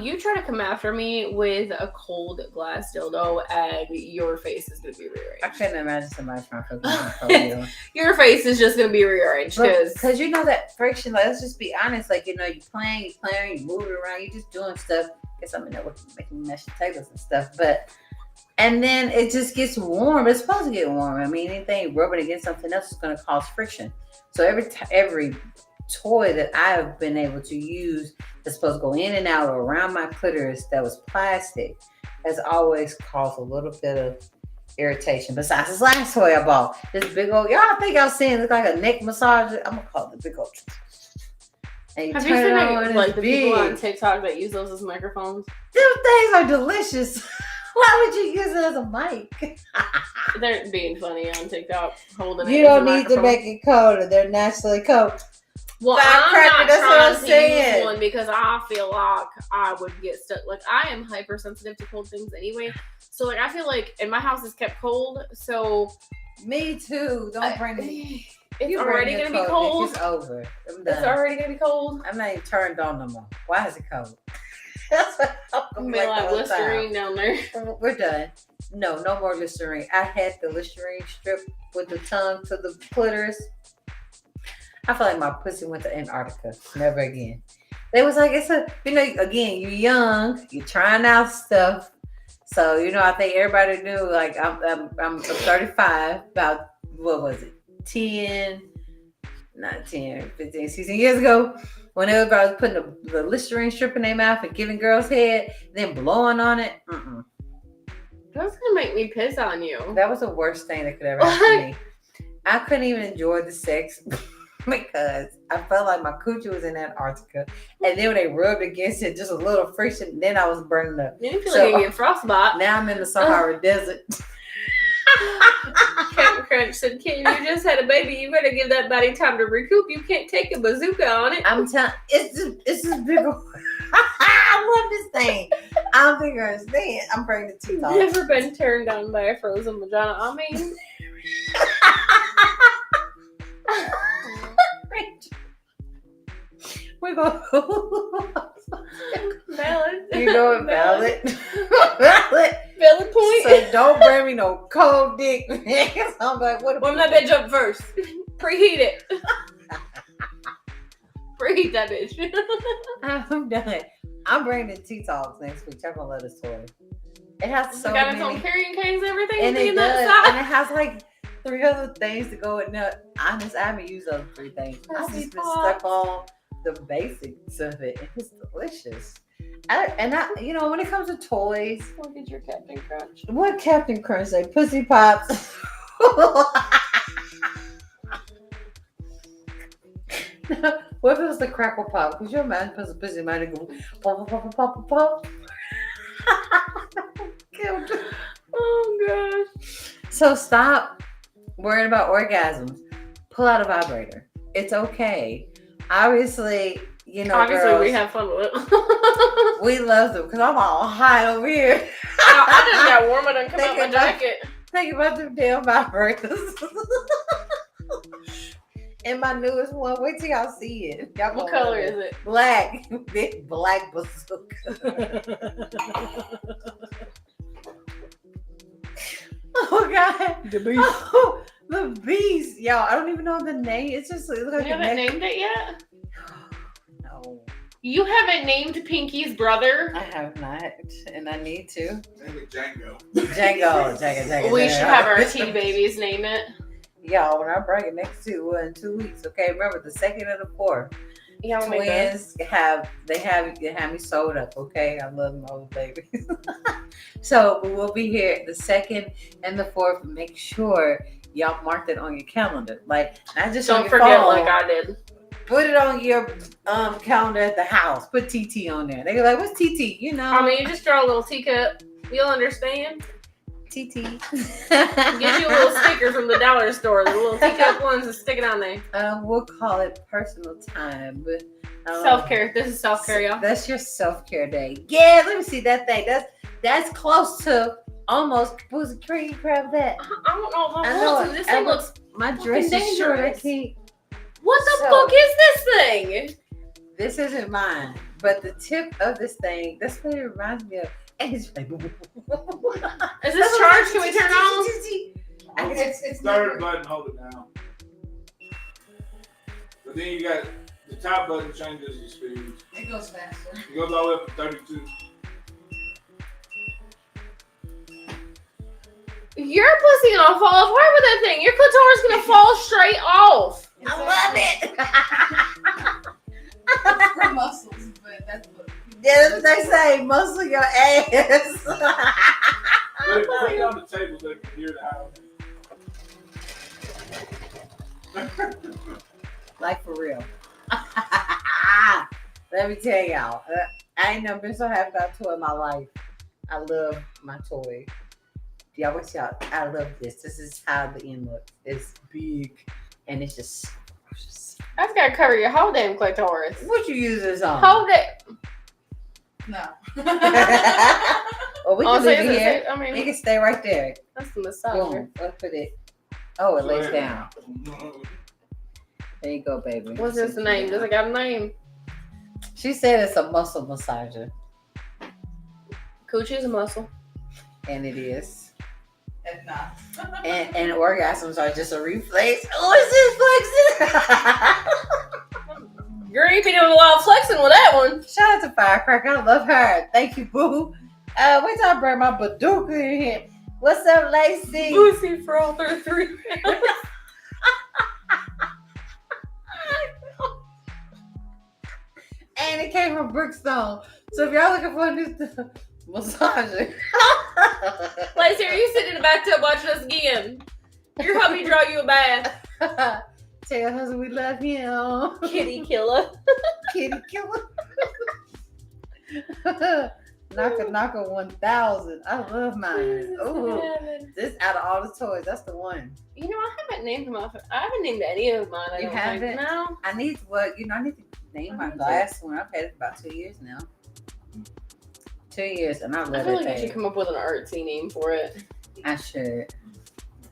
you try to come after me with a cold glass dildo, and your face is gonna be I rearranged. couldn't imagine somebody trying to fuck me. Your face is just gonna be rearranged Because you know that friction. Like, let's just be honest. Like, you know, you playing, you moving around, you just doing stuff. Guess I'm in there making mashed potatoes and stuff. But and then it just gets warm. It's supposed to get warm. I mean, anything rubbing against something else is going to cause friction. So every toy that I have been able to use that's supposed to go in and out or around my clitoris that was plastic has always caused a little bit of irritation. Besides this last toy I bought, this big old, y'all think y'all seeing it like a neck massager? I'm gonna call it the big old. And have you seen like the big. people on TikTok that use those as microphones? Those things are delicious. Why would you use it as a mic? They're being funny on TikTok, holding it. You don't need to make it colder. They're naturally cold. Well, I'm not trying to use one because I feel like I would get stuck. Like, I am hypersensitive to cold things anyway. So, like, I feel like, and my house is kept cold. So, me too. Don't bring me. It's already going to be cold. It's over. It's already going to be cold. I'm not even turned on no more. Why is it cold? That's what I'm be like Listerine down there. We're done. No more Listerine. I had the Listerine strip with the tongue to the clitoris. I feel like my pussy went to Antarctica. Never again. They was like, it's a, you know, again, you're young, you're trying out stuff. So, you know, I think everybody knew, like, I'm 35, about, what was it, 15, 16 years ago, when everybody was putting the Listerine strip in their mouth and giving girls head, then blowing on it. That's going to make me piss on you. That was the worst thing that could ever happen to me. I couldn't even enjoy the sex because I felt like my coochie was in Antarctica. And then when they rubbed against it, just a little friction, then I was burning up. You feel like you get frostbite. Now I'm in the Sahara Desert. Captain Crunch said, Kim, you just had a baby. You better give that body time to recoup. You can't take a bazooka on it. I'm telling it's just big old. I love this thing. I don't think I understand. I'm bringing the teeth off. Never been turned on by a frozen vagina. I mean, we go valid. You know it, valid. Valid point. So don't bring me no cold dick. I'm like, what? Warm that bitch up first. Preheat it. Preheat that bitch. I'm done. I'm bringing the tea talks next week. Y'all gonna let us toy. It has so got many. its own carrying canes, everything. And it that does. side. And it has like 3 other things to go with. No, honest, I haven't used those 3 things. I've just been stuck on the basics of it. It's delicious. You know, when it comes to toys, Look at your Captain Crunch. what Captain Crunch say? Pussy pops. What if it was the crackle pop? Could you imagine pussy might go pop, pop, pop, pop, pop? Oh gosh. So stop worrying about orgasms. Pull out a vibrator. It's okay. Obviously, you know, girls, we have fun with it. we love them because I'm all hot over here. I just got warm and come out my jacket. Think about them damn vibrators. And my newest one, wait till y'all see it. Y'all What color is it? Black. Big black bazooka. Oh God. The beast. Oh, the beast. Y'all, I don't even know the name. It's just it looks like You haven't named it yet? No. You haven't named Pinky's brother? I have not, and I need to. Name it Django. Django. We should have our tea babies name it. Y'all, when I bring it next to in 2 weeks, okay? Remember the 2nd and the 4th. Yeah, we'll make that. Twins have me sold up, okay? I love my old babies. So we'll be here the 2nd and the 4th. Make sure y'all mark that on your calendar. Like, not just on Don't your forget phone. like I did. Put it on your calendar at the house. Put TT on there. They're like, what's TT? You know. I mean, you just draw a little teacup. You'll understand. TT. Get you a little sticker from the dollar store. The little teacup ones and stick it on there. We'll call it personal time, but Self-care. This is self-care, y'all. That's your self-care day. Yeah, let me see that thing. That's close to almost pussy cream crab that. I don't know if I I know want it. to. This thing looks. My dress is short. I dangerous. can't. What the So- fuck is this thing? This isn't mine, but the tip of this thing, that's what it reminds me of. And it's like, Is this charged? Can we turn it on? It's third button, hold it down. But then you got the top button changes the speed. It goes faster. It goes all the way up to 32. Your pussy gonna fall off. Why would that thing? Your clitoris gonna fall straight off. I love it. It's for muscles, but that's what. Yeah, that's what they say. Muscle your ass. But if you put it on the table, they can hear the house. Like for real. Let me tell y'all, I ain't never been so happy about a toy in my life. I love my toy. Y'all, watch out. I love this. This is how the end looks. It's big and it's just. That's gotta cover your whole damn clitoris. What you use this on? Hold it. No. Well, we Oh, can so leave is it here. I It mean, can stay right there. that's the massager. Boom. Let's put it. Oh, it lays down. There you go, baby. What's this name? Does it got a name? She said it's a muscle massager, Coochie's a muscle. and it is. And not. And orgasms are just a reflex. Oh, it's just flexing. Girl, you be doing a lot of flexing with that one. Shout out to Firecracker. I love her. Thank you, boo. Wait till I bring my Baduka in here. What's up, Lacey? Boosie for all 33 pounds. And it came from Brookstone. So if y'all looking for a new massager. Lacey, are you sitting in the bathtub watching us again? Your hubby draw you a bath. Tell your husband we love him. Kitty killer. Kitty killer. Knocker 1000. I love mine. Ooh, this out of all the toys, that's the one. You know, I haven't named any of mine. I You don't haven't? think. No. I need I need to name my last one. I've had it for about 2 years now. 2 years, and I I love feel it. like you should come up with an artsy name for it. I should.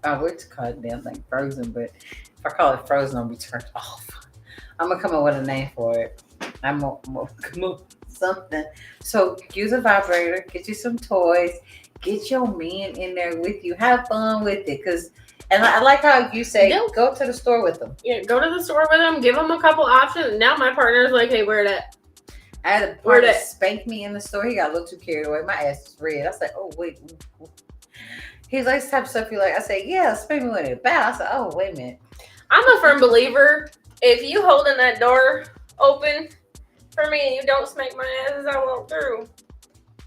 I would call it damn thing Frozen, but if I call it Frozen, I'll be turned off. I'm gonna come up with a name for it. I'm gonna come up with something. So use a vibrator, get you some toys, get your man in there with you, have fun with it. And I like how you say, go to the store with them. Yeah, go to the store with them, give them a couple options. Now my partner's like, hey, wear that. I had a partner spank me in the store. He got a little too carried away. My ass was red. I was like, oh, wait. He's like, type of stuff you like. I said, yeah, spank me with it. Bow. I said, oh, wait a minute. I'm a firm believer. If you holding that door open for me and you don't smack my ass as I walk through,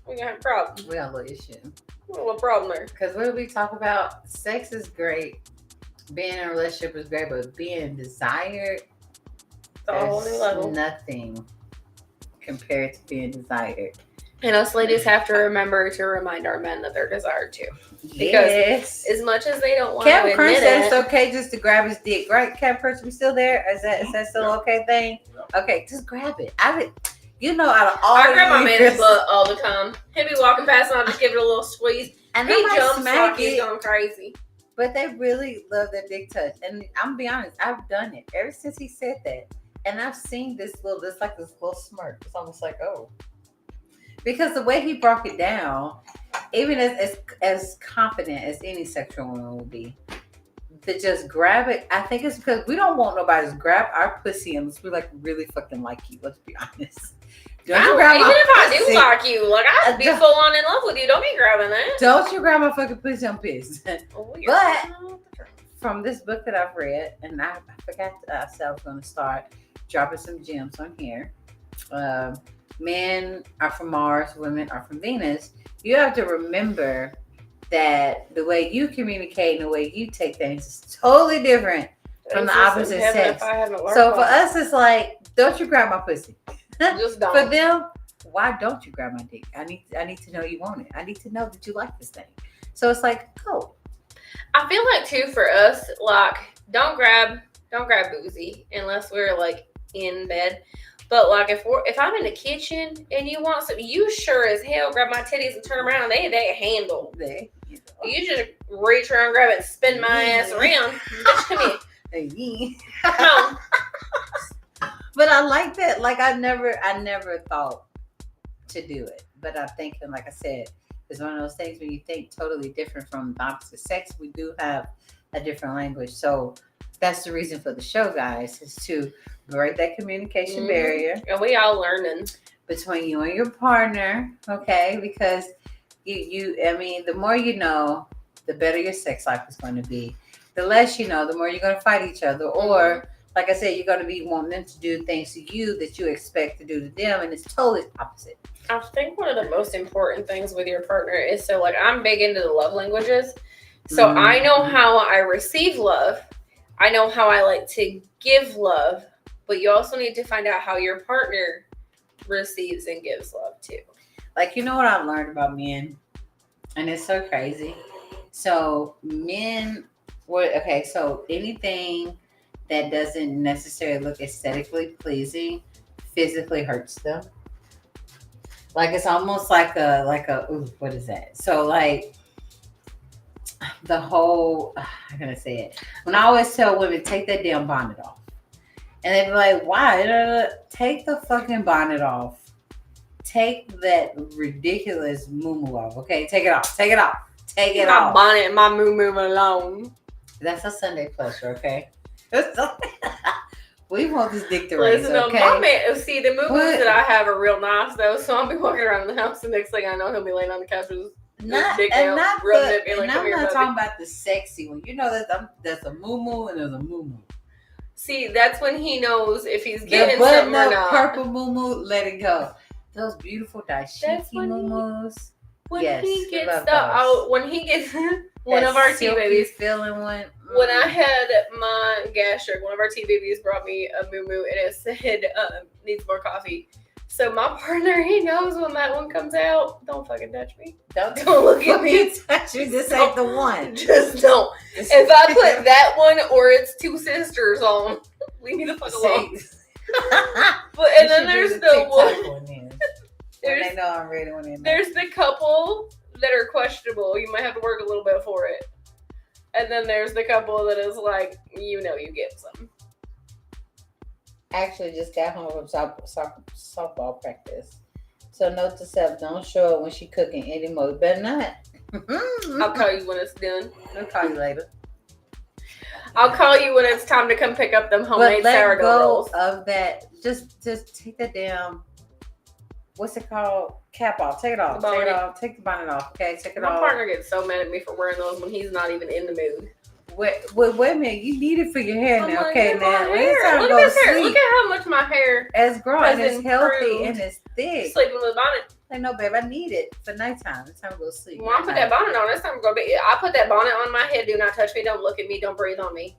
we gonna have a problem. We got a little issue. What problem there? Because what do we talk about? Sex is great. Being in a relationship is great, but being desired It's a whole new level. nothing compared to being desired. And us ladies have to remember to remind our men that they're desired too. Yes. As much as they don't want to Kevin Crunch admit said it. it's okay just to grab his dick, right? Kevin Crunch, we still there? Is that still an okay thing? Okay, just grab it. Out of all I grab my years- man's butt all the time. He'll be walking past and I'll just give it a little squeeze. and He I might jumps smack like he's it, going crazy. but they really love their dick touch. And I'm gonna be honest, I've done it ever since he said that. And I've seen this little smirk. It's almost like, oh. Because the way he broke it down, even as confident as any sexual woman will be, to just grab it, I think it's because we don't want nobody to grab our pussy unless we like really fucking like you. Let's be honest. Don't you grab Even my if I do pussy. like you, like I'd be full on in love with you. Don't be grabbing that. Don't you grab my fucking pussy, I'm pissed. Oh, But- From this book that I've read, and I forgot I said I was going to start dropping some gems on here. Men are from Mars, women are from Venus. You have to remember that the way you communicate and the way you take things is totally different from the opposite sex. So for us, it's like, don't you grab my pussy. just don't. For them, why don't you grab my dick? I need to know you want it. I need to know that you like this thing. So it's like, oh. I feel like too for us, like don't grab boozy unless we're like in bed. But like if I'm in the kitchen and you want some, you sure as hell grab my titties and turn around and they handle. You just reach around, grab it, and spin my ass around. Bitch, come here. Come on. But I like that. Like I never thought to do it. But I'm thinking, like I said, it's one of those things when you think totally different from the opposite sex, we do have a different language. So that's the reason for the show, guys, is to break that communication barrier And we all learning. between you and your partner, okay? Because I mean, the more you know, the better your sex life is going to be. The less you know, the more you're going to fight each other. Or, like I said, you're going to be wanting them to do things to you that you expect to do to them, and it's totally opposite. I think one of the most important things with your partner is so like I'm big into the love languages. So I know how I receive love. I know how I like to give love, but you also need to find out how your partner receives and gives love too. Like, you know what I've learned about men? And it's so crazy. So men so anything that doesn't necessarily look aesthetically pleasing physically hurts them. Like it's almost like a what is that? So like the whole how can I say it? When I always tell women, take that damn bonnet off. And they be like, why? Take the fucking bonnet off. Take that ridiculous moo off. Okay, take it off. Take it off. Take it my off. bonnet and my moo alone. That's a Sunday pleasure, okay? We want this dick to raise, Listen, okay? my man, see the moo What? that I have are real nice though. So I'll be walking around the house. The next thing I know, he'll be laying on the couch with his dick out, rubbing it, being like, and "Come I'm here, not baby." talking about the sexy one. You know that there's a moo and there's a moo. See, that's when he knows if he's The getting button something or up not. purple moo, let it go. Those beautiful That's dashiki when moo-moos. When Yes, he we gets love the those. when he gets one That of our tea silky babies. feeling one. When I had my gastric, one of our tea babies brought me a moo and it said needs more coffee. So my partner, he knows when that one comes out. Don't fucking touch me. don't look at me. touch you. This ain't the one. Just don't. If I put that one or its two sisters on, leave me the fuck alone. But and then there's the one. When There's they know I'm ready when they know. There's the couple that are questionable. You might have to work a little bit for it. And then there's the couple that is like, you get some. Actually just got home from softball practice. So note to self, don't show up when she cooking anymore. Better not. I'll call you when it's done. I'll call you later. I'll call you when it's time to come pick up them But homemade let sourdough go rolls. of that. Just take that damn, what's it called? Cap off. Take it off. The Take it bonnet. off. Take the bonnet off. Okay, take it My off. partner gets so mad at me for wearing those when he's not even in the mood. Wait a minute. You need it for your hair I'm now. like, Okay, look at now my when it's hair. time to Look go at to this hair. Look sleep, at how much my hair it's growing, has it's healthy, improved. and it's thick. sleeping with a bonnet. I know, babe. I need it for nighttime. It's time to go to sleep. When I put that bonnet on, it's time to go to bed. I put that bonnet on my head. Do not touch me. Don't look at me. Don't breathe on me.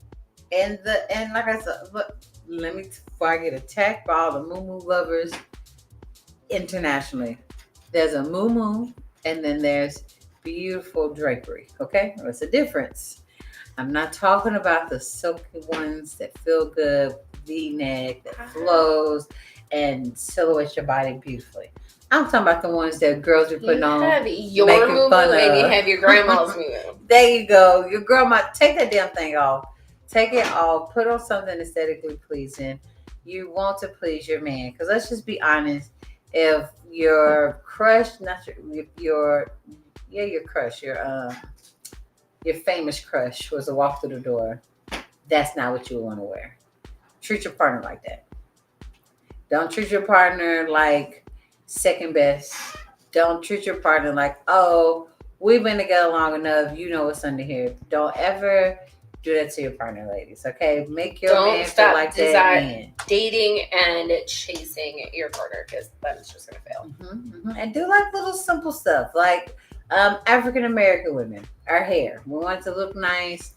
And like I said, look, let me before I get attacked by all the moo lovers internationally. There's a moo and then there's beautiful drapery. Okay, what's the difference? I'm not talking about the silky ones that feel good, V-neck that flows and silhouettes your body beautifully. I'm talking about the ones that girls are putting on. Have your making moo fun and you of. have your grandma's moo. There you go. Your grandma, take that damn thing off. Take it off. Put on something aesthetically pleasing. You want to please your man. Because let's just be honest. If your crush, not your crush, your famous crush was to walk through the door, that's not what you would want to wear. Treat your partner like that. Don't treat your partner like second best. Don't treat your partner like, oh, we've been together long enough. You know what's under here. Don't ever do that to your partner, ladies. Okay, make your Don't man stop feel like that man. dating and chasing your partner because that's just gonna fail. And do like little simple stuff like African American women. Our hair, we want it to look nice.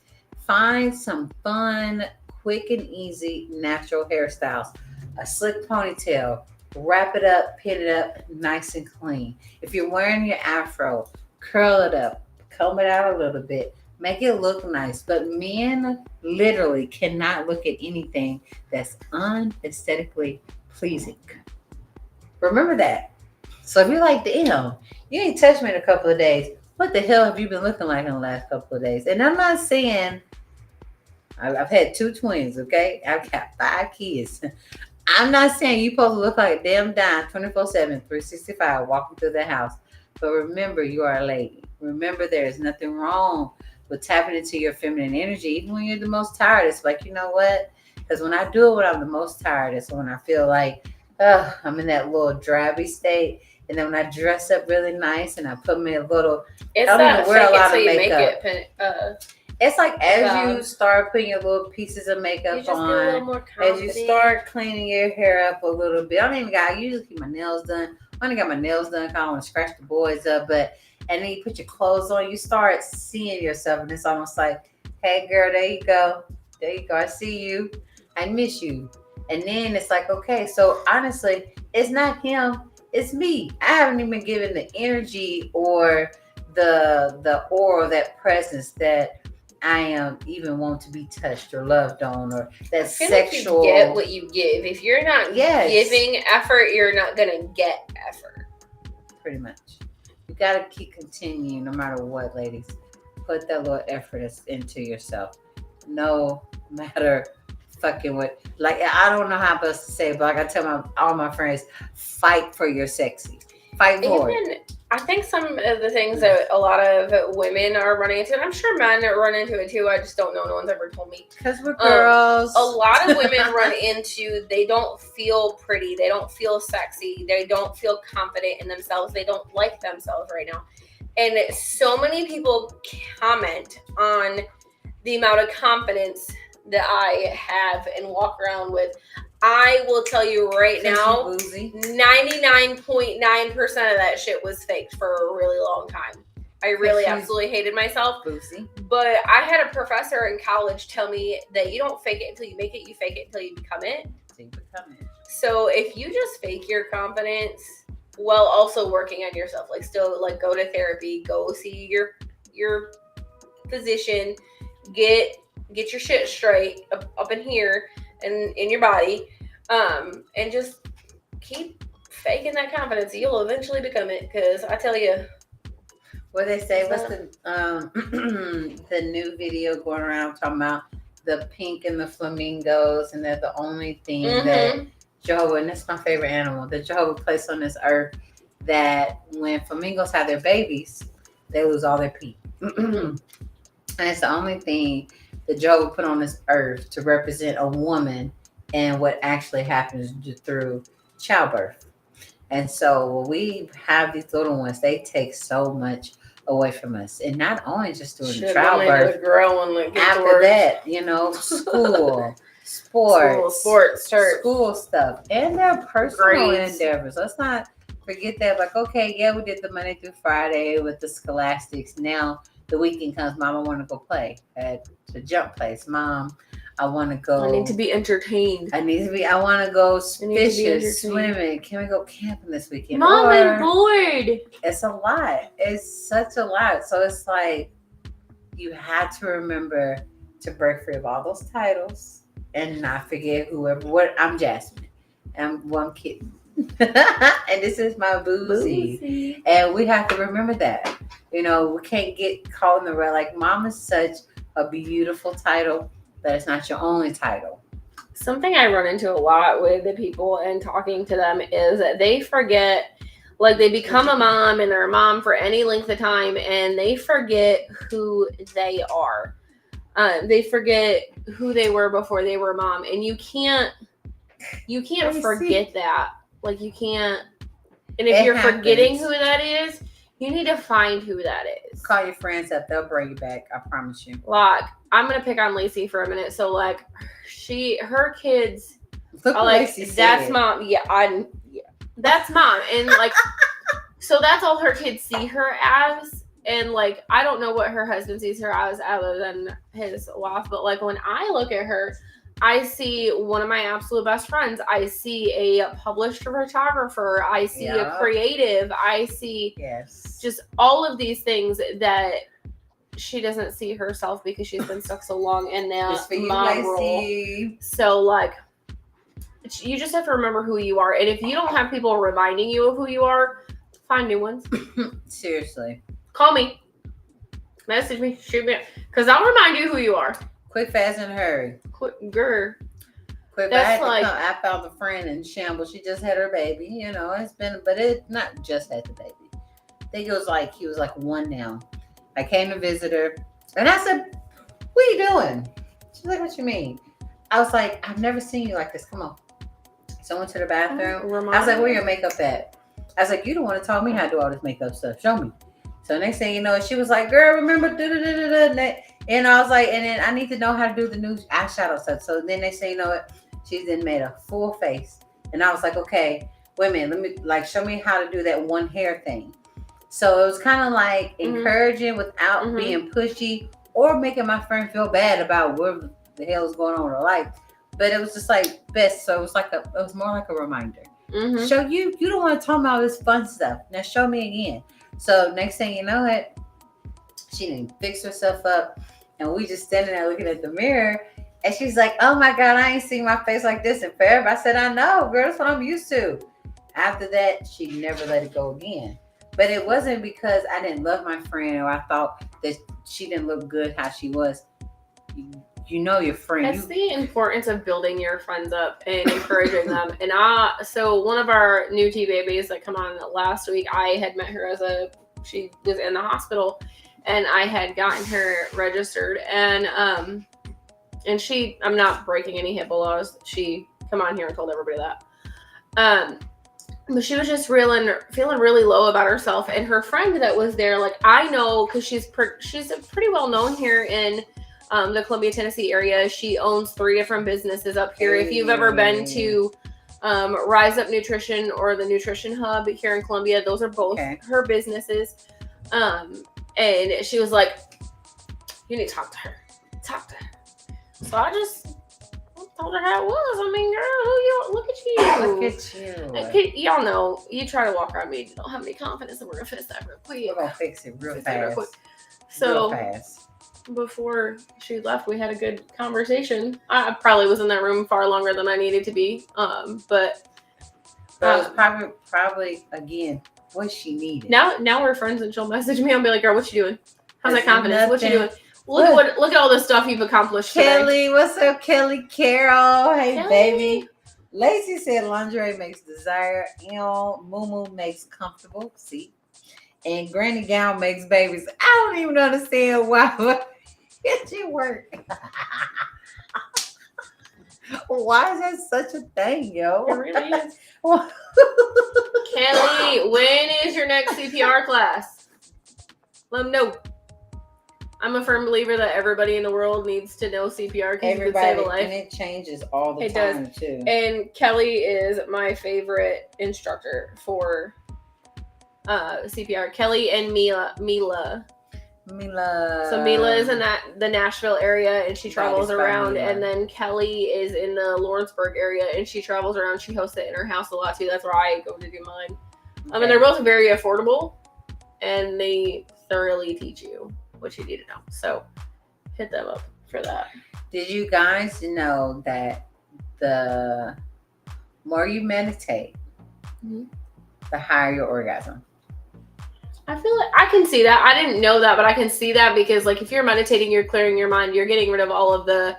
Find some fun, quick and easy natural hairstyles. A slick ponytail, wrap it up, pin it up, nice and clean. If you're wearing your afro, curl it up, comb it out a little bit. Make it look nice. But men literally cannot look at anything that's unaesthetically pleasing. Remember that. So if you're like, damn, you ain't touched me in a couple of days. What the hell have you been looking like in the last couple of days? And I'm not saying, I've had 2 twins, okay? I've got 5 kids. I'm not saying you supposed to look like a damn dime 24/7, 365, walking through the house. But remember, you are a lady. Remember, there is nothing wrong with tapping into your feminine energy, even when you're the most tired. It's like, you know what? Because when I do it when I'm the most tired, it's when I feel like, I'm in that little drabby state. And then when I dress up really nice and I put me a little, It's I don't that even wear a fake it lot till of you make makeup. it. It's like as you Yeah. start putting your little pieces of You makeup just feel a little on, more as confident. you start cleaning your hair up a little bit. I usually keep my nails done. I only got my nails done because I don't want to scratch the boys up. But and then you put your clothes on, you start seeing yourself, and it's almost like, hey girl, there you go. There you go. I see you. I miss you. And then it's like, okay, so honestly, it's not him, it's me. I haven't even been given the energy or the aura, that presence that I am even want to be touched or loved on, or I that feel sexual. like you get what you give. If you're not Yes. giving effort, you're not gonna get effort. Pretty much. You gotta keep continuing, no matter what, ladies. Put that little effort into yourself. No matter fucking what. Like, I don't know how else to say it, but like I tell all my friends, fight for your sexy. Fight for it. Even I think some of the things that a lot of women are running into, and I'm sure men run into it too. I just don't know. No one's ever told me. Because we're girls. A lot of women run into, they don't feel pretty, they don't feel sexy, they don't feel confident in themselves, they don't like themselves right now. And so many people comment on the amount of confidence that I have and walk around with. I will tell you right now, 99.9% of that shit was faked for a really long time. I really absolutely hated myself. Boozy. But I had a professor in college tell me that you don't fake it until you make it, you fake it until you become it. So you become it. So if you just fake your confidence while also working on yourself, like still like go to therapy, go see your physician, get your shit straight up in here and in your body, and just keep faking that confidence. You'll eventually become it, because I tell you. What they say? What's the the new video going around talking about the pink and the flamingos, and they're the only thing that Jehovah, and that's my favorite animal, that Jehovah placed on this earth, that when flamingos have their babies, they lose all their pee. And it's the only thing that Jehovah put on this earth to represent a woman and what actually happens through childbirth. And so when we have these little ones, they take so much away from us. And not only just doing the childbirth, after that, school, sports, church, school stuff, and their personal endeavors. Let's not forget that. Like, okay, yeah, we did the Monday through Friday with the scholastics. Now the weekend comes, Mom, I want to go play at the jump place. Mom, I want to go. I need to be entertained. I want to go fishing, swimming. Can we go camping this weekend? Mom, I'm bored. It's a lot. It's such a lot. So it's like you have to remember to break free of all those titles and not forget whoever. I'm Jasmine. I'm kidding. And this is my boozy. And we have to remember that. We can't get caught in the red. Like, Mom is such a beautiful title, but it's not your only title. Something I run into a lot with the people and talking to them is that they forget, like, they become a mom and they're a mom for any length of time, and they forget who they are. They forget who they were before they were a mom, and you can't forget that. Like, you can't. And if you're forgetting who that is, you need to find who that is. Call your friends up; they'll bring you back. I promise you. Like, I'm gonna pick on Lacey for a minute. So, like, her kids are like, that's mom. Yeah, that's mom, and like, so that's all her kids see her as. And like, I don't know what her husband sees her as other than his wife, but like, when I look at her, I see one of my absolute best friends. I see a published photographer. I see a creative. I see just all of these things that she doesn't see herself because she's been stuck so long in that mom role. So, like, you just have to remember who you are. And if you don't have people reminding you of who you are, find new ones. Seriously. Call me. Message me. Shoot me. Because I'll remind you who you are. Quick, fast, and hurry. Quick, grr. quick. But I had to come. I found a friend in shambles. She just had her baby. You know, it's been, but it not just had the baby. I think it was like he was like 1 now. I came to visit her, and I said, "What are you doing?" She's like, "What you mean?" I was like, "I've never seen you like this. Come on." So I went to the bathroom. I was like, "Where your makeup at?" I was like, "You don't want to tell me how to do all this makeup stuff. Show me." So next thing you know, she was like, "Girl, remember?" And I was like, "And then I need to know how to do the new eyeshadow stuff." So then they say, "You know what?" She then made a full face, and I was like, "Okay, wait a minute. Let me like show me how to do that one hair thing." So it was kind of like encouraging without being pushy or making my friend feel bad about what the hell is going on in her life. But it was just like best. So it was more like a reminder. Show you don't want to talk about all this fun stuff. Now show me again. So next thing you know it, she didn't fix herself up, and we just standing there looking at the mirror, and she's like, "Oh my God, I ain't seen my face like this in forever." I said, "I know, girl, that's what I'm used to." After that, she never let it go again. But it wasn't because I didn't love my friend or I thought that she didn't look good how she was. You know your friend. That's the importance of building your friends up and encouraging them. And so one of our new T babies that come on last week, I had met her she was in the hospital, and I had gotten her registered, and I'm not breaking any HIPAA laws. She come on here and told everybody that. But she was just feeling really low about herself, and her friend that was there, like I know, because she's pretty well known here in the Columbia, Tennessee area. She owns 3 different businesses up here. If you've ever been to Rise Up Nutrition or the Nutrition Hub here in Columbia, those are both her businesses. And she was like, "You need to talk to her. Talk to her." So I just told her how it was. I mean, girl, look at you. Look at you. Y'all know, you try to walk around me, you don't have any confidence, and we're going to fix that real quick. We're going to fix it real fast. So, real fast. Before she left, we had a good conversation. I probably was in that room far longer than I needed to be. But it was probably again what she needed. Now we're friends, and she'll message me. I'll be like, "Girl, what you doing? How's that confidence? What you doing? Look at all the stuff you've accomplished today." Kelly, what's up, Kelly Carol? Hey, Kelly. baby. Lacey said lingerie makes desire. Moo makes comfortable. See, and granny gown makes babies. I don't even understand why. It work. Why is that such a thing, yo? It really is. Kelly, when is your next CPR class? Let them know. I'm a firm believer that everybody in the world needs to know CPR because it could save a life. And it changes all the time, too. And Kelly is my favorite instructor for CPR. Kelly and Mila. So Mila is in the Nashville area, and she travels around. And then Kelly is in the Lawrenceburg area, and she travels around. She hosts it in her house a lot too. That's where I go to do mine. And they're both very affordable, and they thoroughly teach you what you need to know. So hit them up for that. Did you guys know that the more you meditate, the higher your orgasm? I feel like I can see that. I didn't know that, but I can see that because, like, if you're meditating, you're clearing your mind. You're getting rid of all the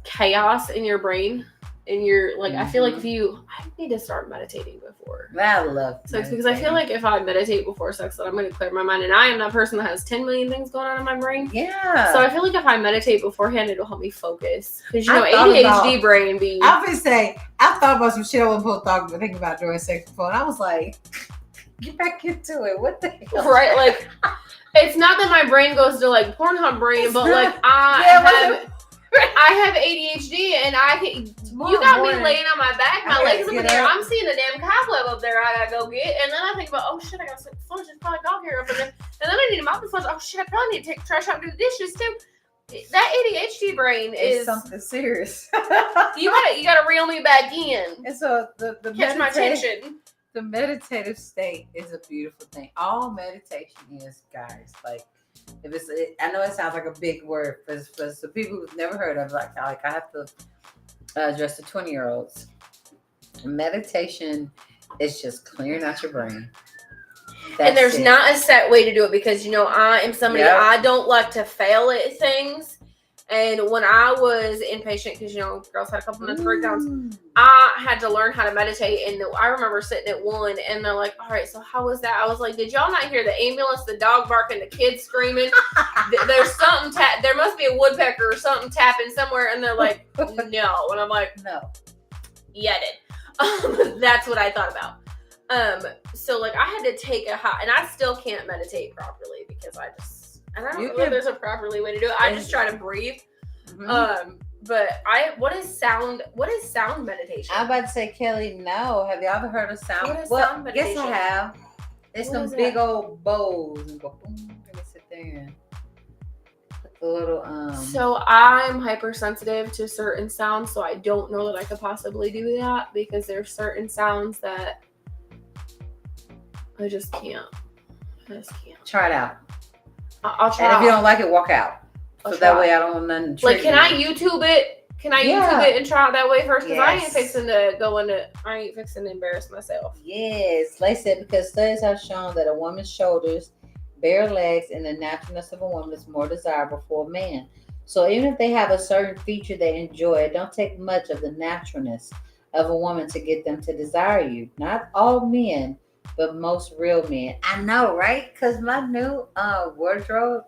chaos in your brain, and you're like, I feel like I need to start meditating before. I love sex because I feel like if I meditate before sex, then I'm going to clear my mind, and I am that person that has 10 million things going on in my brain. Yeah. So I feel like if I meditate beforehand, it'll help me focus because ADHD brain be. I would say I thought about some shit I wasn't supposed to think about during sex before, and I was like, get back into it. What the hell? Right, like it's not that my brain goes to like Pornhub brain, but like I have ADHD, and you got me laying on my back, my legs up in there. I'm seeing a damn cobweb up there I gotta go get, and then I think about, oh shit, I gotta flush. There's probably dog hair up in there, and then I need to mop the flush. Oh shit, I probably need to take the trash out and do the dishes too. That ADHD brain is something serious. you gotta reel me back in. And so the catch my attention. The meditative state is a beautiful thing. All meditation is, guys, like I know it sounds like a big word for the people who've never heard of, like I have to address the 20-year-olds. Meditation is just clearing out your brain. And there's not a set way to do it because, I am somebody, I don't like to fail at things. And when I was inpatient, because, girls had a couple mental breakdowns, I had to learn how to meditate. And I remember sitting at one, and they're like, all right, so how was that? I was like, did y'all not hear the ambulance, the dog barking, the kids screaming? There's something, there must be a woodpecker or something tapping somewhere. And they're like, no. And I'm like, No. yeah, I did. That's what I thought about. So like I had to take and I still can't meditate properly because I don't know if there's a properly way to do it. I just try to breathe. Mm-hmm. But what is sound meditation? I'm about to say, Kelly, no. Have you ever heard of sound? What is sound meditation? Yes, I have. It's What some is big that? old bowls and go boom. Let me sit there and put the little So I'm hypersensitive to certain sounds, so I don't know that I could possibly do that because there's certain sounds that I just can't. try it out. I'll try. And if you don't like it, walk out. I'll So that try. way I don't want nothing to Like, trigger can I you. YouTube it? Can I Yeah. YouTube it and try it that way first? Because I ain't Yes. fixing to go into. I ain't fixing to embarrass myself. Yes, like I said, because studies have shown that a woman's shoulders, bare legs, and the naturalness of a woman is more desirable for a man. So even if they have a certain feature they enjoy, it don't take much of the naturalness of a woman to get them to desire you. Not all men, but most real men. I know, right? Because my new wardrobe,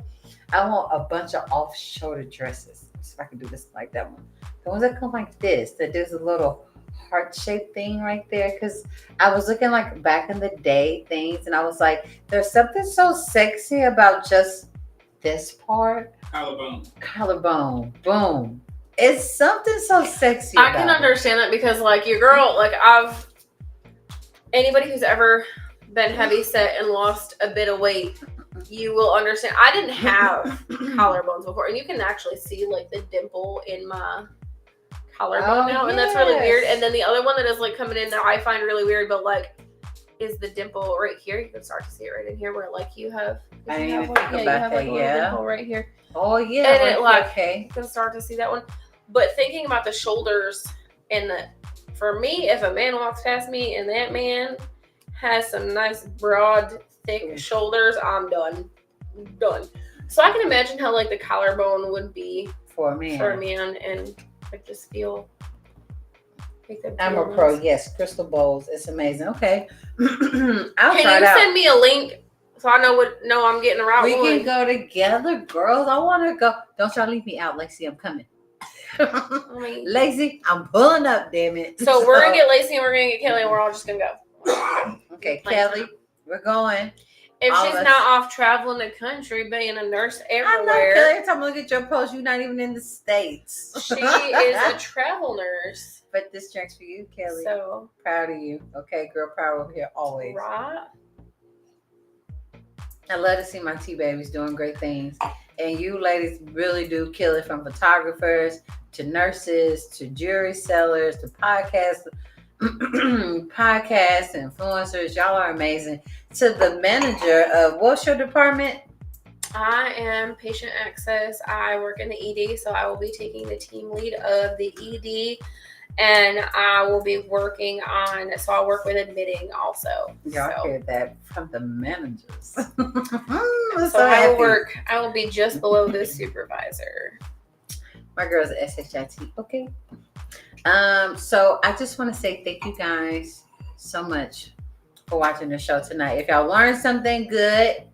I want a bunch of off-shoulder dresses. So if I can do this like that one. The ones that come like this, that there's a little heart-shaped thing right there. Because I was looking like back in the day things, and I was like, there's something so sexy about just this part. Collarbone. Boom. It's something so sexy I about can it. understand that because, like, your girl, like, anybody who's ever been heavy set and lost a bit of weight, you will understand. I didn't have collarbones before, and you can actually see like the dimple in my collarbone now, and that's really weird. And then the other one that is like coming in that I find really weird, but like, is the dimple right here. You can start to see it right in here, where like you have. I didn't you even have, think you about have that, like a little yeah. dimple right here. Oh yeah, And right it, like, okay. You can start to see that one. But thinking about the shoulders and for me, if a man walks past me and that man has some nice broad, thick shoulders, I'm done. So I can imagine how like the collarbone would be For a man. and I just feel like I'm a pro. Yes, crystal bowls. It's amazing. Okay, I'll Can try it you out. send me a link so I know I'm getting the right We one? can go together, girls. I want to go. Don't y'all leave me out, Lacey. I'm coming. I mean, Lacey, I'm pulling up. Damn it. so we're gonna get Lacey and we're gonna get Kelly and we're all just gonna go. Okay, Kelly, we're going. If All she's of us. not off traveling the country, being a nurse I know, everywhere, Kelly. Every time I look at your post, you're not even in the States. she is a travel nurse. But this drink's for you, Kelly. So, Proud of you. Okay, girl, proud over here always. right? I love to see my tea babies doing great things. And you ladies really do kill it, from photographers to nurses to jewelry sellers to podcast influencers. Y'all are amazing. To the manager of, what's your department? I am patient access. I work in the ED, so I will be taking the team lead of the ED, and I will be working on. So I'll work with admitting also. Y'all hear that from the managers. So I will work. I will be just below the supervisor. My girl's at SHIT. Okay. So I just want to say thank you guys so much for watching the show tonight. If y'all learned something good,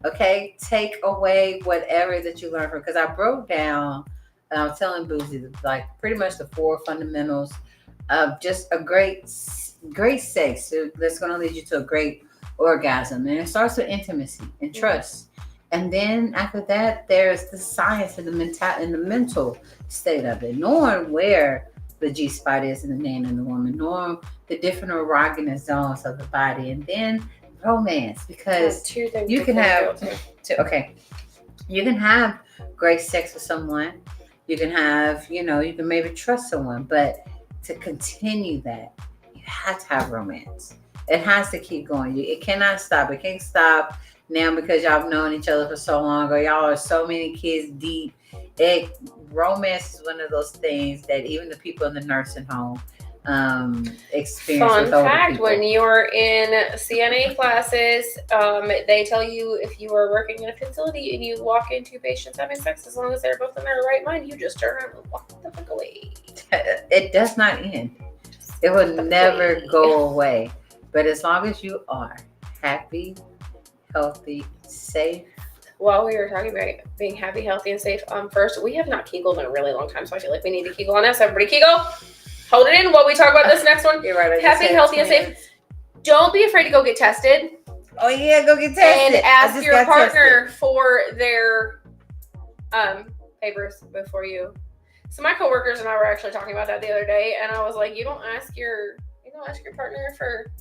okay, take away whatever that you learned from, because I broke down, I was telling Boozy, like pretty much the 4 fundamentals of just a great sex that's going to lead you to a great orgasm. And it starts with intimacy and trust. And then after that, there's the science and the mental state of it, knowing where the G-spot is in the man and the woman, knowing the different erogenous zones of the body, and then romance, because Two things you can before we have go to- you can have great sex with someone, you can have, you can maybe trust someone, but to continue that, you have to have romance. It has to keep going. It cannot stop. It can't stop now because y'all have known each other for so long, or y'all are so many kids deep. Romance is one of those things that even the people in the nursing home, experience Fun with older fact: people. when you're in CNA classes, they tell you if you are working in a facility and you walk into patients having sex, as long as they're both in their right mind, you just turn around and walk the fuck away. It does not end. It will never go away. But as long as you are happy, healthy, safe. While we were talking about being happy, healthy, and safe, first, we have not Kegled in a really long time, so I feel like we need to Kegel on us. Everybody Kegel. Hold it in while we talk about this next one. You're right. I just Happy, said healthy, and safe. twins. Don't be afraid to go get tested. Oh yeah, go get tested. And I ask just your got partner tested. for their papers before you. So my coworkers and I were actually talking about that the other day, and I was like, you don't ask your partner for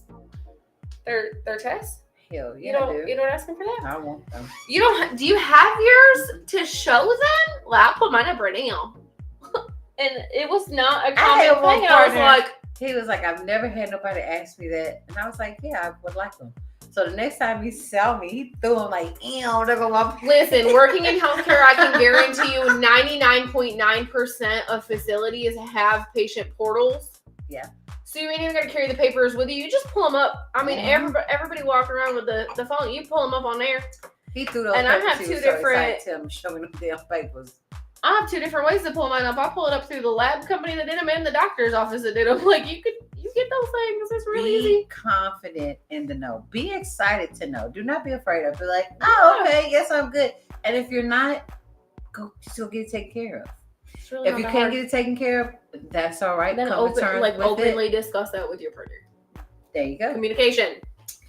their tests. Hell You yeah, don't dude. you don't ask them for that. I want them. You don't. Do you have yours to show them? Well, I'll put mine up right now. And it was not a I had common one thing. I was partner- like, He was like, I've never had nobody ask me that. And I was like, yeah, I would like them. So the next time he saw me, he threw them like, ew, they're going to listen, working in healthcare, I can guarantee you 99.9% of facilities have patient portals. Yeah. So you ain't even got to carry the papers with you. You just pull them up. I mean, Yeah. everybody walking around with the phone. You pull them up on there. He threw those And I papers. have He two was so different- excited to him, show me them damn papers. I have two different ways to pull mine up. I pull it up through the lab company that did them and the doctor's office that did them. Like, you get those things. It's really Be easy. confident in the no. Be excited to know. Do not be afraid of. Be like, oh, okay, yes, I'm good. And if you're not, just go get it taken care of. It's really If not you that can't hard. get it taken care of, that's all right. Then Come to terms with openly it. discuss that with your partner. There you go. Communication.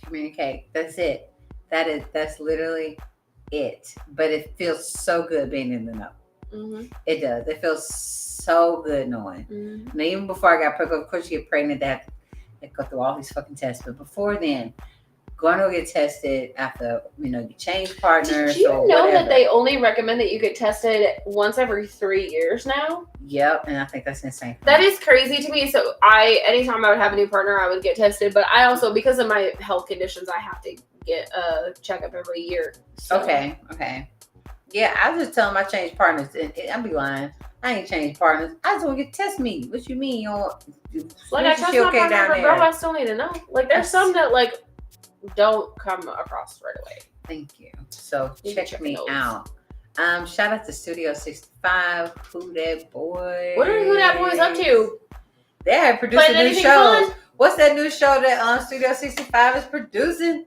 Communicate. That's it. That's literally it. But it feels so good being in the know. Mm-hmm. It does. It feels so good knowing. Mm-hmm. Now, even before I got pregnant, of course you get pregnant, they have to go through all these fucking tests. But before then, going to get tested after, you change partners. Did you or know whatever. that they only recommend that you get tested once every 3 years now? Yep, and I think that's insane. That is crazy to me. So anytime I would have a new partner, I would get tested. But I also, because of my health conditions, I have to get a checkup every year. So. Okay. Yeah, I was just telling them I changed partners. And I'd be lying. I ain't changed partners. I just want to get test me. What you mean? You don't Like, I trust my partner, but bro, I still need to know. Like, there's Yes. some that, like, don't come across right away. Thank you. So You check check me those. out. Shout out to Studio 65, Who Dat Boy. What are Who Dat Boys up to? They're producing Playing new anything shows. fun? What's that new show that Studio 65 is producing?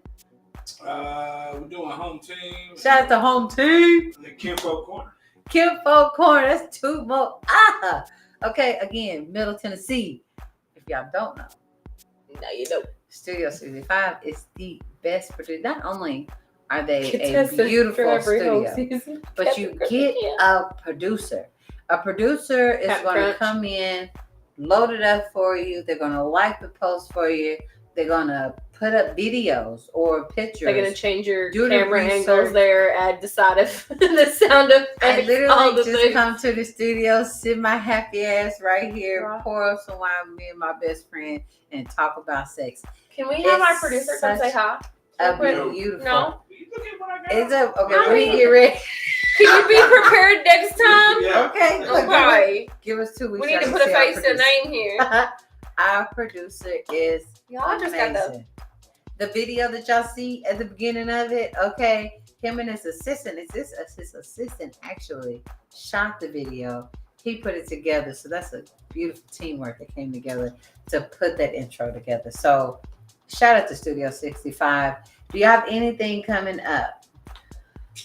We're doing home team. Shout out to Home Team. And the Kinfolk Corner. Kinfolk Corner. That's two more. Okay, again, Middle Tennessee. If y'all don't know, No, you don't. Studio 65 is the best producer. Not only are they Get a tested for beautiful every whole studio, season. but you get a producer. A producer is Cap going to crunch. come in, load it up for you. They're going to like the post for you. They're going to put up videos or pictures. They're gonna change your Do the camera research. angles there, add the side of the sound effects. I all literally the just things. come to the studio, sit my happy ass right here, Right. pour up some wine with me and my best friend, and talk about sex. Can we have our It's producer come say hi? A Real quick. No. beautiful. No? Look at what I got. It's a okay. I We mean- get ready. Can you be prepared next time? Yeah. Okay. look, Okay. Give us 2 weeks. We need y'all to can put a see our face to a producer. name here. Our producer is Y'all just got the amazing. The video that y'all see at the beginning of it, okay, him and his assistant, his assistant actually shot the video. He put it together. So that's a beautiful teamwork that came together to put that intro together. So shout out to Studio 65. Do you have anything coming up?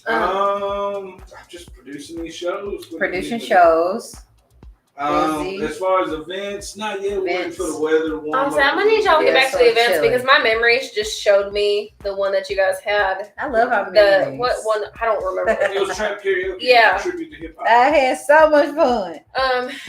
I'm just producing these shows. Producing shows. Busy. As far as events, not yet. Waiting Events. for the weather to warm up. I'm gonna need y'all to get Yeah, back to so the events chilly. because my memories just showed me the one that you guys had. I love our The memories. what one? I don't remember. It was trap karaoke. Yeah. Tribute to hip hop. I had so much fun.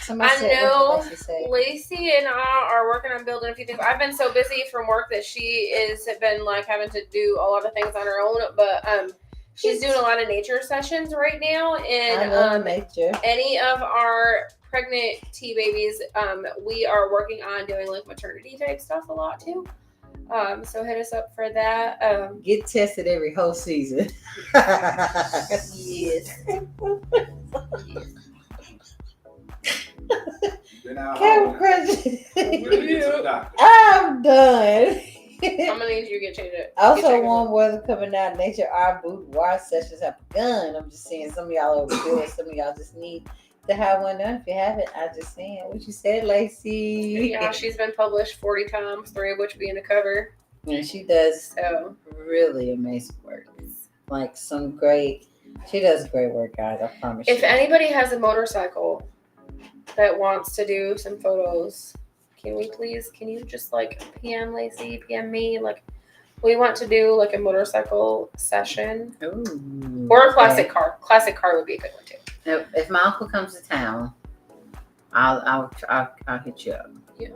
Somebody I said, know what did Lacey say? Lacey and I are working on building a few things. I've been so busy from work that she is been like having to do a lot of things on her own, but she's doing a lot of nature sessions right now, I and love nature. any of our pregnant T babies, we are working on doing like maternity type stuff a lot too. So hit us up for that. Get tested every whole season. Yes. Been out Camera all night. crunch. We'll get to the doctor. I'm done. I'm gonna need you to get changed up. Also, warm weather coming out. Nature Art boudoir sessions have begun. I'm just saying, some of y'all overdo it. Some of y'all just need to have one done. If you haven't, I just saying what you said, Lacey. Yeah, she's been published 40 times, 3 of which being a cover. And she does So really amazing work. Like she does great work, guys. I promise if you. anybody has a motorcycle that wants to do some photos, can you just like PM Lacey, PM me? Like, we want to do like a motorcycle session Ooh, or a classic car. Classic car would be a good one too. If my uncle comes to town, I'll hit you up. Yeah.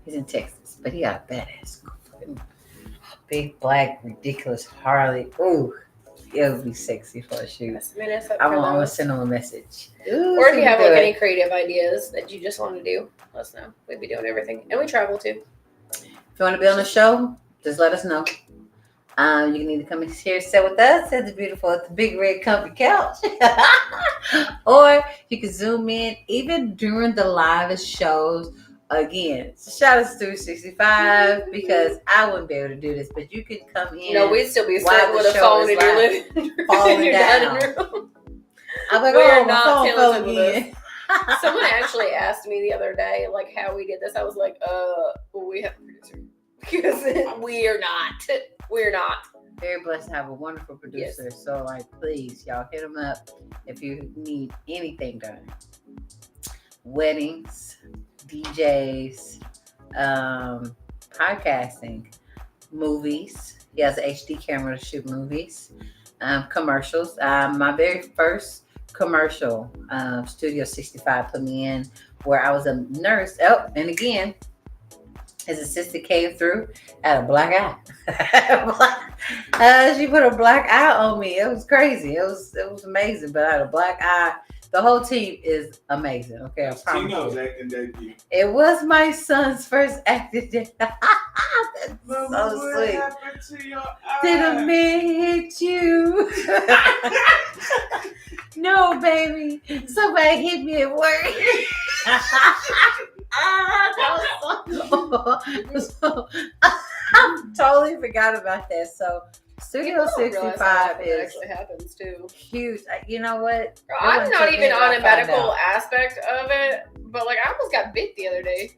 He's in Texas, but he got a badass big black ridiculous Harley. Ooh, it would be sexy for a shoot. I mean, it's up I'm for gonna those. send him a message. Ooh, Or if you have do like it. any creative ideas that you just want to do, let us know. We'd be doing everything, and we travel too. If you want to be on the show, just let us know. You can either come and here sit with us at the big red comfy couch, or you can zoom in even during the live shows. Again, shout out to Studio 65 because I wouldn't be able to do this, but you can come in. No, we'd still be while sitting the with a show phone is in your live, living room, falling in your down. dining room. I'm like, We are oh, my not phone fell talented with again. Someone actually asked me the other day, like, how we did this. I was like, we have a producer. Because we're not. We're not. Very blessed to have a wonderful producer. Yes. So, like, please, y'all hit him up if you need anything done. Weddings, DJs, podcasting, movies. He has an HD camera to shoot movies, commercials. My very first commercial, Studio 65 put me in where I was a nurse. Oh, and again, his assistant came through, had a black eye. She put a black eye on me. It was crazy. It was amazing. But I had a black eye. The whole team is amazing. Okay, I promise Tino's you. acting debut. It was my son's first acting day. That's Mama, so what sweet. happened to your Did a eye? man hit you? No, baby. Somebody hit me at work. I totally forgot about that. So Studio People don't realize 65 how often that is actually happens too. huge. You know what? I'm not even on a medical out. aspect of it, but like I almost got bit the other day.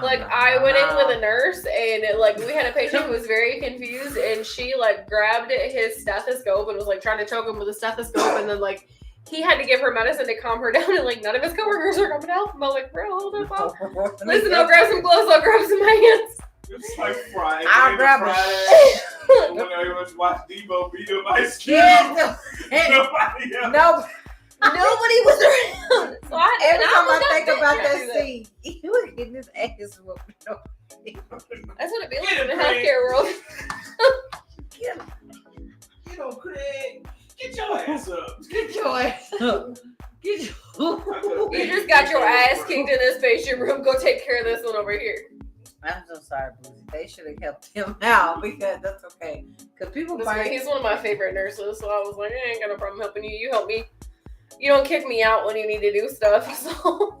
Like Oh, I went in wow. with a nurse and like we had a patient who was very confused and she like grabbed his stethoscope and was like trying to choke him with a stethoscope and then like he had to give her medicine to calm her down and like none of his coworkers are coming out. I'm like, bro, hold up, Bob. Listen, I'll grab some gloves, I'll grab some hands. It's like Friday. I'll grab a Friday. When I was watching Debo beat up Ice Cube. Yeah, Nobody else. no. Nobody was around. So Every time almost I got think bit about trying to that do scene, he was getting his ass whooped. That's what it be like Get in the it, Craig. healthcare world. You know, Craig, get your ass up. Get your ass up. Get your You just got your ass kicked in this patient room. Go take care of this one over here. I'm so sorry, Boozy. They should have helped him out because that's okay. Because people Listen, he's bite. one of my favorite nurses, so I was like, I ain't got no problem helping you. You help me. You don't kick me out when you need to do stuff. So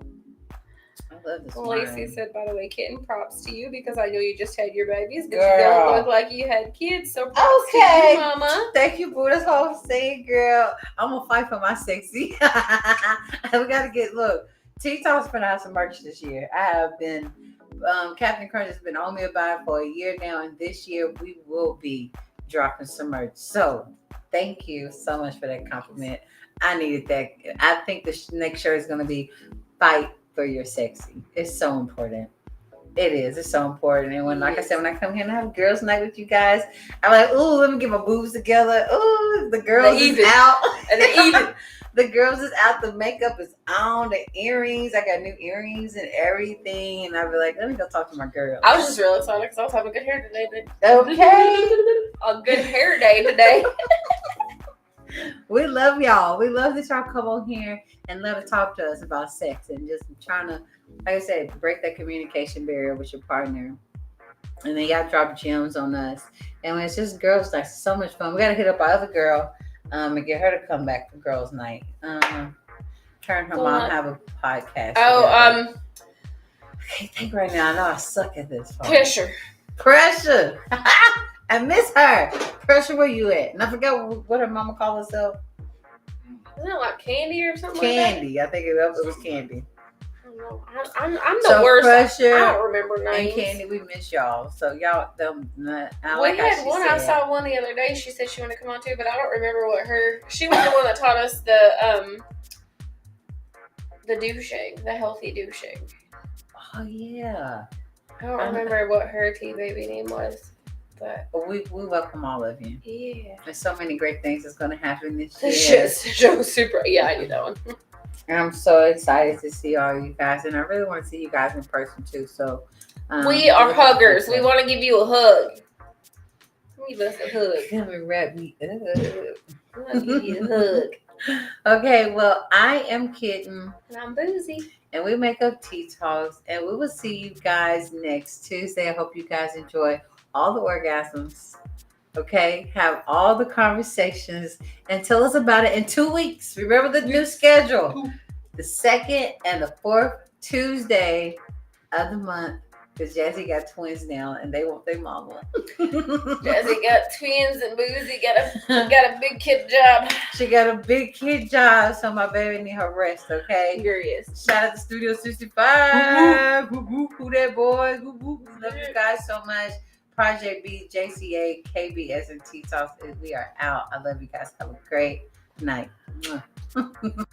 I love this Lacey wine. said, by the way, kitten, props to you because I know you just had your babies, but you Girl. don't look like you had kids. So props to Okay. you, mama. Thank you, Boo. That's all I'm saying, girl. I'm gonna fight for my sexy. We gotta look. T-Talk's been out some merch this year. I have been Captain Crunch has been on me about it for a year now, and this year we will be dropping some merch. So thank you so much for that compliment. I needed that. I think the next shirt is gonna be fight for your sexy. It's so important. It is. It's so important. And when, like I said, when I come here and have girls' night with you guys, I'm like, ooh, let me get my boobs together. Ooh, the girls is even. out. And then even The girls is out. The makeup is on. The earrings. I got new earrings and everything. And I'll be like, let me go talk to my girl. I was just real excited because I was having good hair today. Okay. A good hair day today. We love y'all. We love that y'all come on here and love to talk to us about sex and just trying to, like I said, break that communication barrier with your partner. And then y'all drop gems on us. And when it's just girls' night, it's so much fun. We got to hit up our other girl and get her to come back for girls' night. Her and her mom have a podcast. together. can't think right now. I know I suck at this. part. Pressure. I miss her. Pressure, where you at? And I forgot what her mama called herself. Isn't it like Candy or something Candy. I think it was Candy. like that? I don't know. I'm the So worst. Pressure I don't remember and names. Candy, we miss y'all. So y'all, I We like how had she one. I said. saw one the other day. She said she wanted to come on too, but I don't remember what her. She was the one that taught us the douching, the healthy douching. Oh yeah. I don't remember what her T baby name was, but But we welcome all of you. yeah. There's so many great things that's going to happen this This year. shit's super. Yeah, I knew that one. And I'm so excited to see all you guys. And I really want to see you guys in person too. So We are huggers. We want to give you a hug. Give us a hug. Come and wrap me up. I want to give you a hug. Okay, well, I am Kitten. And I'm Boozy. And we make up Tea Talks. And we will see you guys next Tuesday. I hope you guys enjoy all the orgasms. Okay, have all the conversations and tell us about it in 2 weeks. Remember the new schedule. The 2nd and the 4th Tuesday of the month. Because Jazzy got twins now and they want their mama. Jazzy got twins and Boozy got a big kid job. She got a big kid job, so my baby need her rest, okay? Furious. Shout out to Studio 65. Woo woo, who that boys? Woo woo. We love you guys so much. Project B, JCA, KBS, and T Talks. We are out. I love you guys. Have a great night. Mwah.